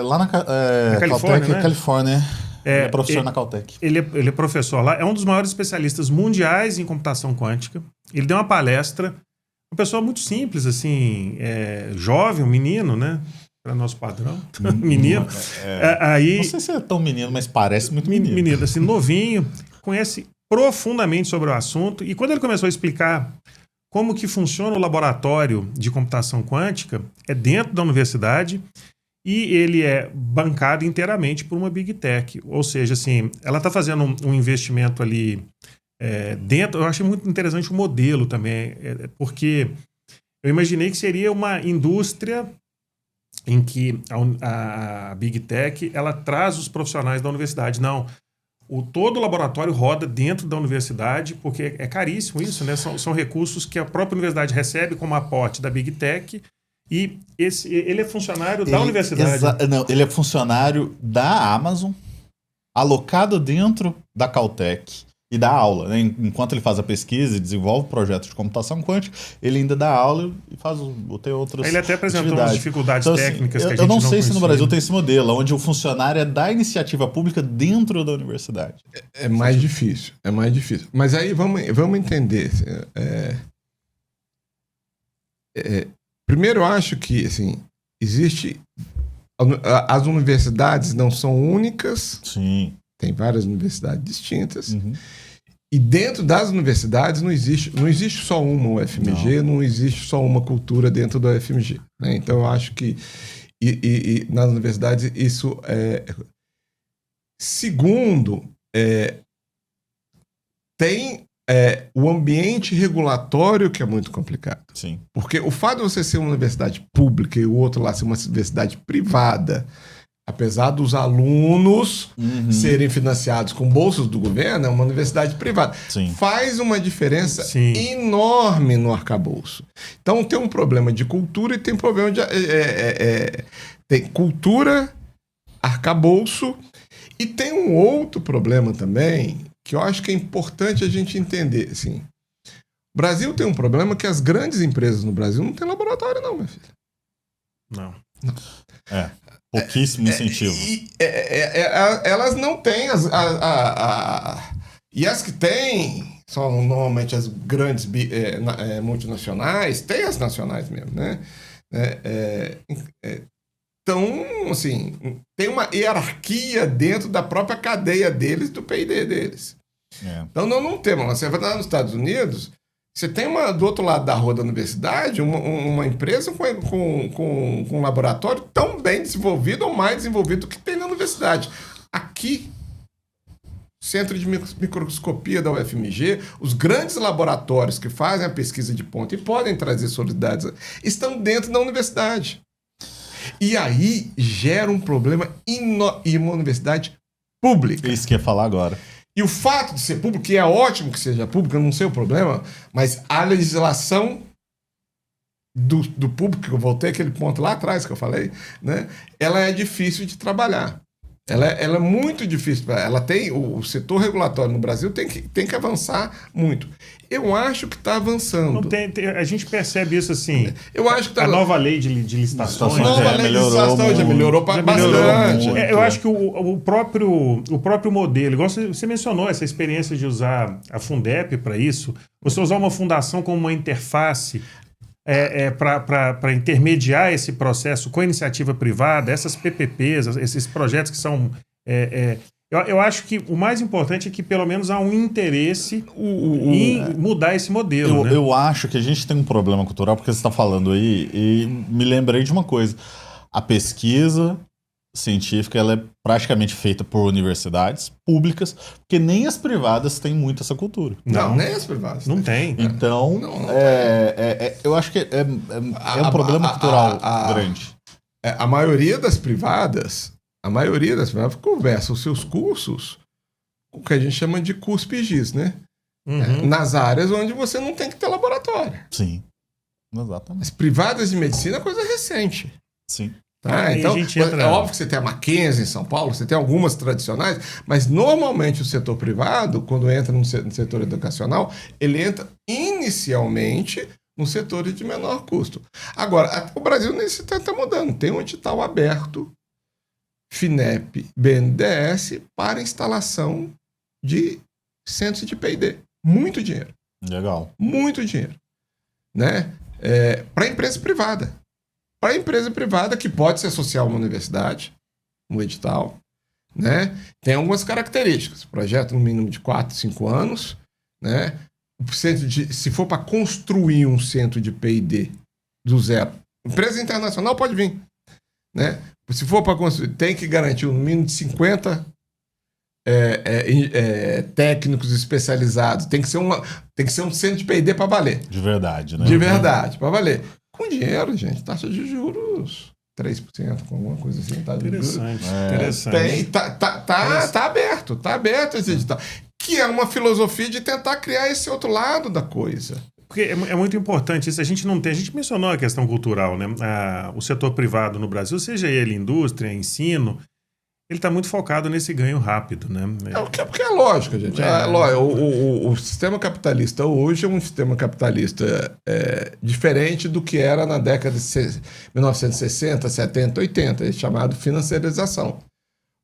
Lá na Caltech, né? Califórnia. Ele é professor na Caltech. Ele é professor lá. É um dos maiores especialistas mundiais em computação quântica. Ele deu uma palestra. Uma pessoa muito simples, assim, jovem, um menino, né? para nosso padrão, menino. Aí, não sei se é tão menino, mas parece muito menino. Menino, assim, novinho, conhece profundamente sobre o assunto. E quando ele começou a explicar como que funciona o laboratório de computação quântica, é dentro da universidade e ele é bancado inteiramente por uma Big Tech. Ou seja, assim, ela está fazendo um investimento ali dentro. Eu achei muito interessante o modelo também, porque eu imaginei que seria uma indústria em que a Big Tech ela traz os profissionais da universidade. Não, todo o laboratório roda dentro da universidade, porque é caríssimo isso, né? São recursos que a própria universidade recebe como aporte da Big Tech e ele é funcionário da universidade. Não, ele é funcionário da Amazon, alocado dentro da Caltech e dá aula, né? Enquanto ele faz a pesquisa e desenvolve projetos de computação quântica, ele ainda dá aula e tem outras Ele até apresentou umas dificuldades técnicas que a gente eu não sei se no conhecia. Brasil tem esse modelo, onde o funcionário é da iniciativa pública dentro da universidade. É mais difícil, é mais difícil. Mas aí vamos entender. Primeiro, eu acho que assim, existe... As universidades não são únicas. Sim. Tem várias universidades distintas. Uhum. E dentro das universidades não existe só uma UFMG, não existe só uma cultura dentro da UFMG. Né? Então eu acho que nas universidades isso é... Segundo, tem o ambiente regulatório que é muito complicado. Sim. Porque o fato de você ser uma universidade pública e o outro lá ser uma universidade privada, apesar dos alunos serem financiados com bolsas do governo, é uma universidade privada. Sim. Faz uma diferença enorme no arcabouço. Então tem um problema de cultura e tem problema de... tem cultura, arcabouço, e tem um outro problema também que eu acho que é importante a gente entender. Assim, o Brasil tem um problema que as grandes empresas no Brasil não têm laboratório não, minha filha. Não. Pouquíssimo incentivo. Elas não têm e as que têm são normalmente as grandes multinacionais, tem as nacionais mesmo, né? Então, assim, tem uma hierarquia dentro da própria cadeia deles, do P&D deles. Então, não temos. Você vai lá nos Estados Unidos, você tem do outro lado da rua da universidade uma empresa com um laboratório tão bem desenvolvido ou mais desenvolvido do que tem na universidade. Aqui, Centro de Microscopia da UFMG, os grandes laboratórios que fazem a pesquisa de ponta e podem trazer solidariedade estão dentro da universidade. E aí gera um problema em uma universidade pública. Isso que eu ia falar agora. E o fato de ser público, que é ótimo que seja público, eu não sei o problema, mas a legislação do público, que eu voltei aquele ponto lá atrás que eu falei, né, ela é difícil de trabalhar. Ela é muito difícil. Ela tem o setor regulatório no Brasil tem que avançar muito. Eu acho que está avançando. A gente percebe isso assim. Eu acho que a nova lei de licitações. A nova lei de licitação já melhorou bastante. Eu acho que o próprio modelo, igual você mencionou, essa experiência de usar a Fundep para isso, você usar uma fundação como uma interface para intermediar esse processo com a iniciativa privada, essas PPPs, esses projetos que são... Eu acho que o mais importante é que pelo menos há um interesse em mudar esse modelo. Né? Eu acho que a gente tem um problema cultural, porque você está falando aí, e me lembrei de uma coisa. A pesquisa científica ela é praticamente feita por universidades públicas, porque nem as privadas têm muito essa cultura. Não, nem as privadas. Não tem. Então, eu acho que é um problema cultural grande. A maioria das privadas conversa os seus cursos com o que a gente chama de CUSP-GIS, né? Nas áreas onde você não tem que ter laboratório. Sim, exatamente. As privadas de medicina é coisa recente. Sim. Então, é óbvio que você tem a Mackenzie em São Paulo, você tem algumas tradicionais, mas normalmente o setor privado, quando entra no setor educacional, ele entra inicialmente no setor de menor custo. Agora, o Brasil nesse está mudando. Tem um edital aberto, FINEP, BNDES, para instalação de centros de P&D. Muito dinheiro. Legal. Muito dinheiro. Né? Para empresa privada. para a empresa privada, que pode se associar a uma universidade, um edital, né? Tem algumas características. Projeto no mínimo de 4, 5 anos, né? Se for para construir um centro de P&D do zero, empresa internacional pode vir, né? Se for para construir, tem que garantir no mínimo de 50 técnicos especializados. Tem que ser um centro de P&D para valer. De verdade, né? De verdade, para valer. Com dinheiro, gente, taxa de juros 3%, com alguma coisa assim. Tá Interessante. Tá aberto esse edital. Que é uma filosofia de tentar criar esse outro lado da coisa. Porque é muito importante isso. A gente mencionou a questão cultural, né? O setor privado no Brasil, seja ele indústria, ensino, ele está muito focado nesse ganho rápido, né? Porque é lógico, gente. O sistema capitalista hoje é um sistema capitalista diferente do que era na década de 1960, 70, 80, chamado financiarização,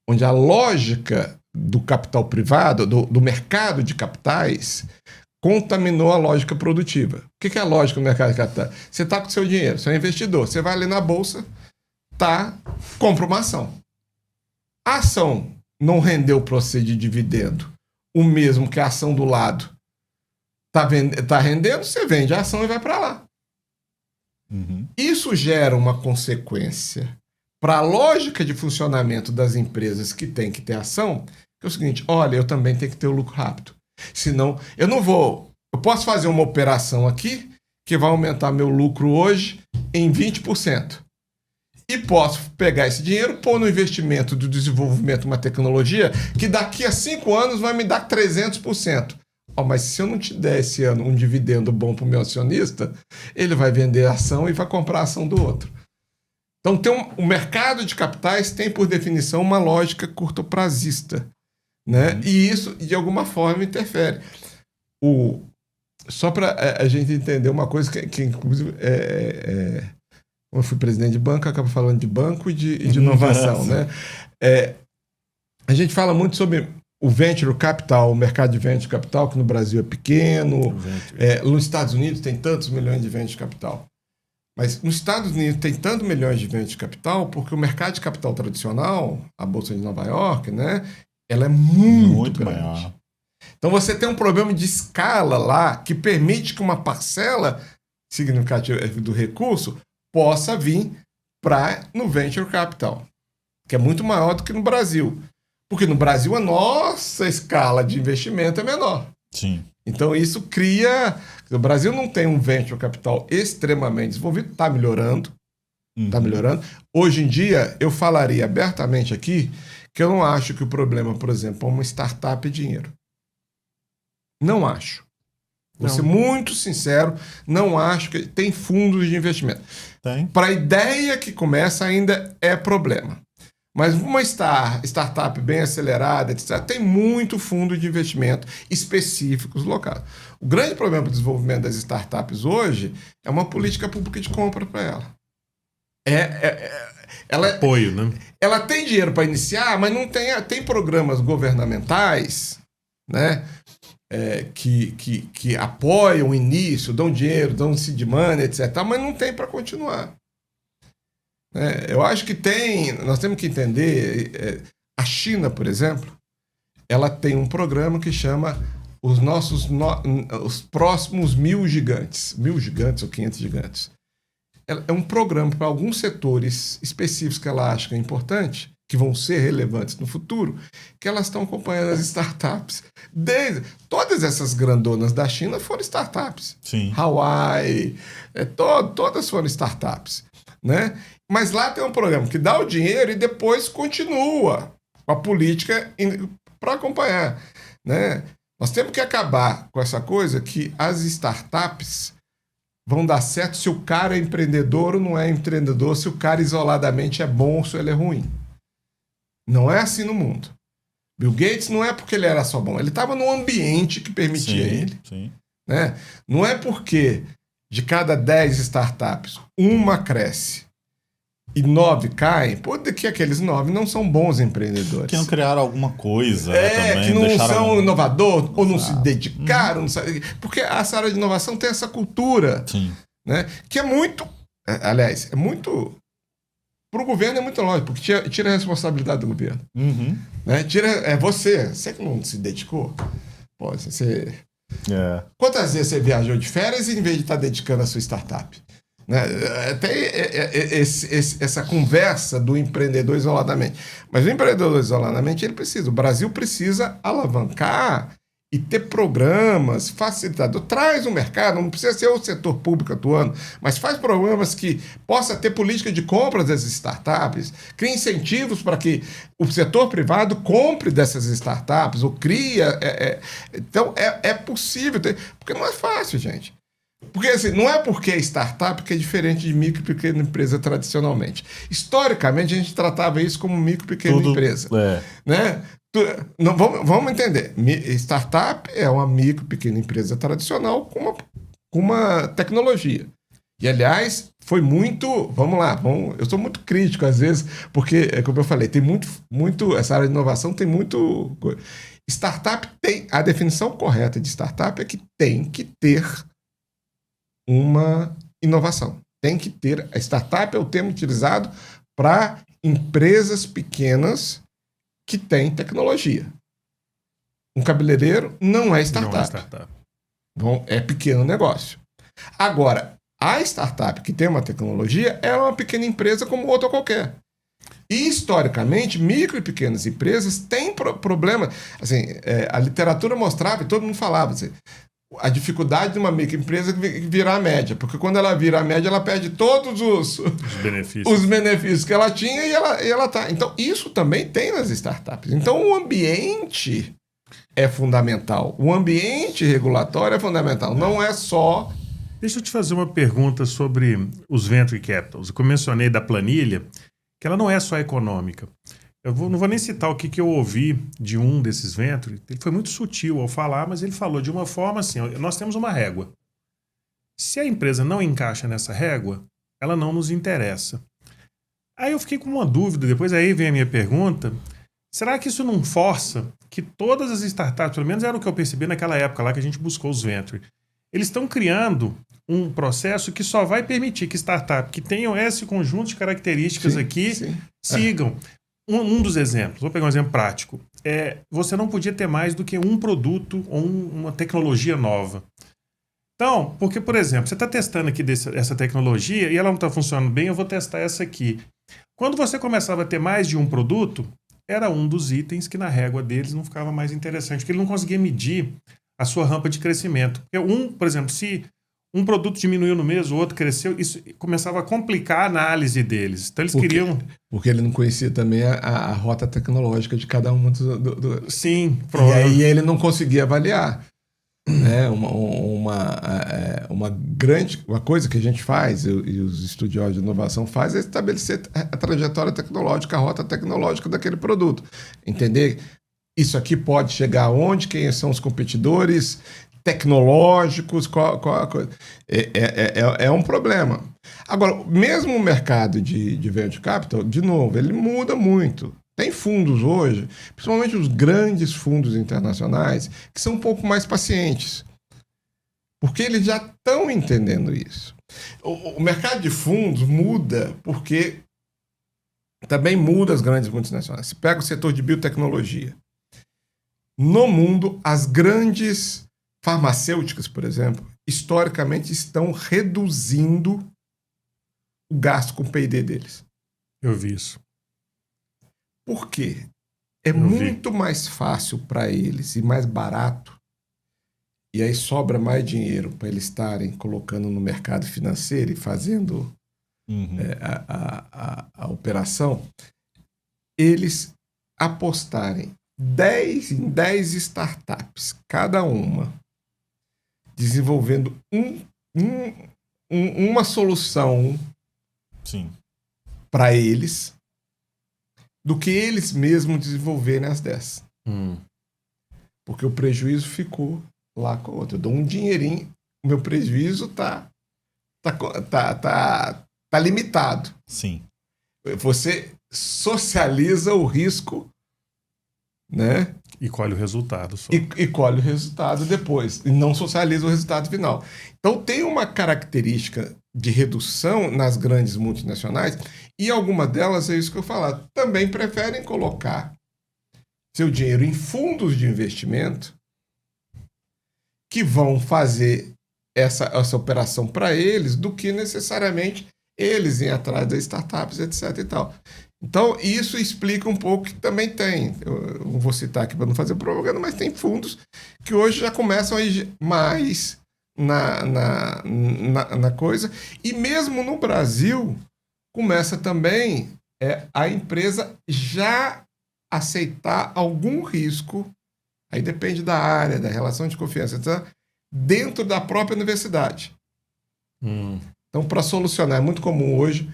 onde a lógica do capital privado, do mercado de capitais, contaminou a lógica produtiva. O que é a lógica do mercado de capitais? Você está com o seu dinheiro, você é um investidor, você vai ali na bolsa, compra uma ação. A ação não rendeu para você de dividendo, o mesmo que a ação do lado tá rendendo, você vende a ação e vai para lá. Uhum. Isso gera uma consequência para a lógica de funcionamento das empresas que tem que ter ação, que é o seguinte: olha, eu também tenho que ter o lucro rápido. Senão, eu posso fazer uma operação aqui que vai aumentar meu lucro hoje em 20%. E posso pegar esse dinheiro, pôr no investimento do desenvolvimento de uma tecnologia que daqui a 5 anos vai me dar 300%. Mas se eu não te der esse ano um dividendo bom para o meu acionista, ele vai vender a ação e vai comprar a ação do outro. Então, o mercado de capitais tem, por definição, uma lógica curtoprazista, né? E isso, de alguma forma, interfere. Só para a gente entender uma coisa que inclusive, eu fui presidente de banco, acabo falando de banco e de inovação, né? A gente fala muito sobre o venture capital, o mercado de venture capital, que no Brasil é pequeno. Nos Estados Unidos tem tantos milhões de venture capital. Mas nos Estados Unidos tem tantos milhões de venture capital porque o mercado de capital tradicional, a Bolsa de Nova York, né? Ela é muito grande. Maior. Então você tem um problema de escala lá que permite que uma parcela significativa do recurso possa vir no venture capital, que é muito maior do que no Brasil. Porque no Brasil a nossa escala de investimento é menor. Sim. Então isso cria... O Brasil não tem um venture capital extremamente desenvolvido, está melhorando. Está melhorando. Hoje em dia, eu falaria abertamente aqui que eu não acho que o problema, por exemplo, é uma startup é dinheiro. Não acho. Vou ser muito sincero, não acho que tem fundos de investimento. Para a ideia que começa ainda é problema. Mas uma startup bem acelerada, etc., tem muito fundo de investimento específicos locais. O grande problema para o desenvolvimento das startups hoje é uma política pública de compra para ela. Apoio, né? Ela tem dinheiro para iniciar, mas não tem programas governamentais, né? Que apoiam o início, dão dinheiro, dão seed money, etc., mas não tem para continuar. Eu acho que nós temos que entender, a China, por exemplo, ela tem um programa que chama os próximos 1.000 gigantes, 1.000 gigantes ou 500 gigantes. É um programa para alguns setores específicos que ela acha que é importante, que vão ser relevantes no futuro, que elas estão acompanhando as startups. Todas essas grandonas da China foram startups. Sim. Hawaii, todas foram startups, né? Mas lá tem um programa que dá o dinheiro e depois continua a política para acompanhar, né? Nós temos que acabar com essa coisa que as startups vão dar certo se o cara é empreendedor ou não é empreendedor, se o cara isoladamente é bom ou se ele é ruim. Não é assim no mundo. Bill Gates não é porque ele era só bom, ele estava num ambiente que permitia ele. Sim. Né? Não é porque de cada 10 startups, uma cresce e 9 caem, pode que aqueles 9 não são bons empreendedores. Que não criaram alguma coisa também. Que não são inovadores, ou não se dedicaram. Não sabe, porque essa área de inovação tem essa cultura, Sim. Né, que é muito Aliás, é muito... Para o governo é muito lógico, porque tira a responsabilidade do governo. Uhum. Né? Você que não se dedicou. Pô, você... Quantas vezes você viajou de férias e em vez de estar dedicando a sua startup? Né? Até essa conversa do empreendedor isoladamente. Mas o empreendedor isoladamente, o Brasil precisa alavancar e ter programas facilitadores. Traz o mercado, não precisa ser o setor público atuando, mas faz programas que possa ter política de compra das startups, cria incentivos para que o setor privado compre dessas startups, ou cria. Então, é possível, porque não é fácil, gente. Porque assim, não é porque é startup que é diferente de micro e pequena empresa tradicionalmente. Historicamente, a gente tratava isso como micro e pequena empresa. Né? Não, vamos entender. Startup é uma micro, pequena empresa tradicional com uma tecnologia. E, aliás, foi muito... Vamos lá, eu sou muito crítico, às vezes, porque, como eu falei, tem muito... Essa área de inovação tem muito... Startup tem... A definição correta de startup é que tem que ter uma inovação. Tem que ter... A startup é o termo utilizado para empresas pequenas que tem tecnologia. Um cabeleireiro não é startup. Não é startup. Bom, é pequeno negócio. Agora, a startup que tem uma tecnologia é uma pequena empresa como outra qualquer. E, historicamente, micro e pequenas empresas têm problema. Assim, a literatura mostrava, e todo mundo falava, assim, a dificuldade de uma microempresa virar a média, porque quando ela vira a média, ela perde todos os benefícios que ela tinha e ela tá. Então, isso também tem nas startups. Então, o ambiente é fundamental. O ambiente regulatório é fundamental. Não é só... Deixa eu te fazer uma pergunta sobre os venture capitals. Eu mencionei da planilha, que ela não é só econômica. Não vou nem citar o que eu ouvi de um desses venture. Ele foi muito sutil ao falar, mas ele falou de uma forma assim, nós temos uma régua. Se a empresa não encaixa nessa régua, ela não nos interessa. Aí eu fiquei com uma dúvida, depois aí vem a minha pergunta, será que isso não força que todas as startups, pelo menos era o que eu percebi naquela época lá que a gente buscou os venture, eles estão criando um processo que só vai permitir que startups que tenham esse conjunto de características sigam. Um dos exemplos, vou pegar um exemplo prático, você não podia ter mais do que um produto ou uma tecnologia nova. Então, porque, por exemplo, você está testando aqui essa tecnologia e ela não está funcionando bem, eu vou testar essa aqui. Quando você começava a ter mais de um produto, era um dos itens que na régua deles não ficava mais interessante, porque ele não conseguia medir a sua rampa de crescimento. Porque por exemplo, se um produto diminuiu no mês, o outro cresceu, isso começava a complicar a análise deles. Então eles queriam... Porque ele não conhecia também a rota tecnológica de cada uma Sim, provavelmente. E aí ele não conseguia avaliar. Né? Uma coisa que a gente faz, e os estudiosos de inovação fazem, é estabelecer a trajetória tecnológica, a rota tecnológica daquele produto. Entender isso aqui pode chegar aonde, quem são os competidores tecnológicos, qual a coisa. É um problema. Agora, mesmo o mercado de venture capital, de novo, ele muda muito. Tem fundos hoje, principalmente os grandes fundos internacionais, que são um pouco mais pacientes. Porque eles já estão entendendo isso. O mercado de fundos muda porque também muda as grandes multinacionais. Você pega o setor de biotecnologia. No mundo, as grandes farmacêuticas, por exemplo, historicamente estão reduzindo o gasto com o P&D deles. Eu vi isso. Por quê? É muito mais fácil para eles e mais barato, e aí sobra mais dinheiro para eles estarem colocando no mercado financeiro e fazendo a operação, eles apostarem 10 em 10 startups, cada uma, desenvolvendo uma solução para eles, do que eles mesmos desenvolverem as 10. Porque o prejuízo ficou lá com o outro. Eu dou um dinheirinho, o meu prejuízo tá limitado. Sim. Você socializa o risco, né? E colhe o resultado. E colhe o resultado depois. E não socializa o resultado final. Então tem uma característica de redução nas grandes multinacionais, e algumas delas, é isso que eu falar, também preferem colocar seu dinheiro em fundos de investimento que vão fazer essa operação para eles do que necessariamente eles irem atrás das startups, etc. e tal. Então, isso explica um pouco que também tem. Eu não vou citar aqui para não fazer propaganda, mas tem fundos que hoje já começam a ir mais na coisa. E mesmo no Brasil, começa também a empresa já aceitar algum risco, aí depende da área, da relação de confiança, etc., dentro da própria universidade. Então, para solucionar, é muito comum hoje,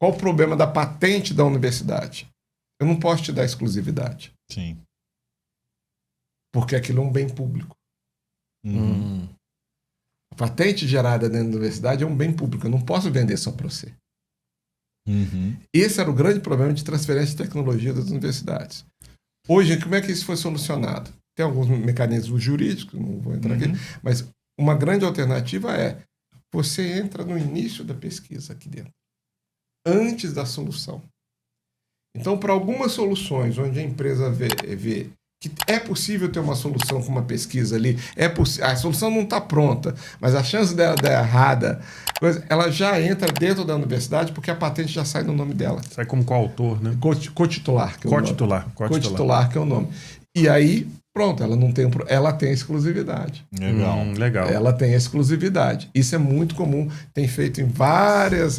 qual o problema da patente da universidade? Eu não posso te dar exclusividade. Sim. Porque aquilo é um bem público. A patente gerada dentro da universidade é um bem público. Eu não posso vender só para você. Esse era o grande problema de transferência de tecnologia das universidades. Hoje, como é que isso foi solucionado? Tem alguns mecanismos jurídicos, não vou entrar aqui, mas uma grande alternativa é você entra no início da pesquisa aqui dentro, antes da solução. Então, para algumas soluções onde a empresa vê que é possível ter uma solução com uma pesquisa ali, a solução não está pronta, mas a chance dela dar errada, ela já entra dentro da universidade porque a patente já sai no nome dela. Sai como coautor, né? Cotitular, que é o nome. Cotitular, que é o nome. E aí, pronto, ela tem exclusividade. Legal. Legal. Ela tem exclusividade. Isso é muito comum, tem feito em várias...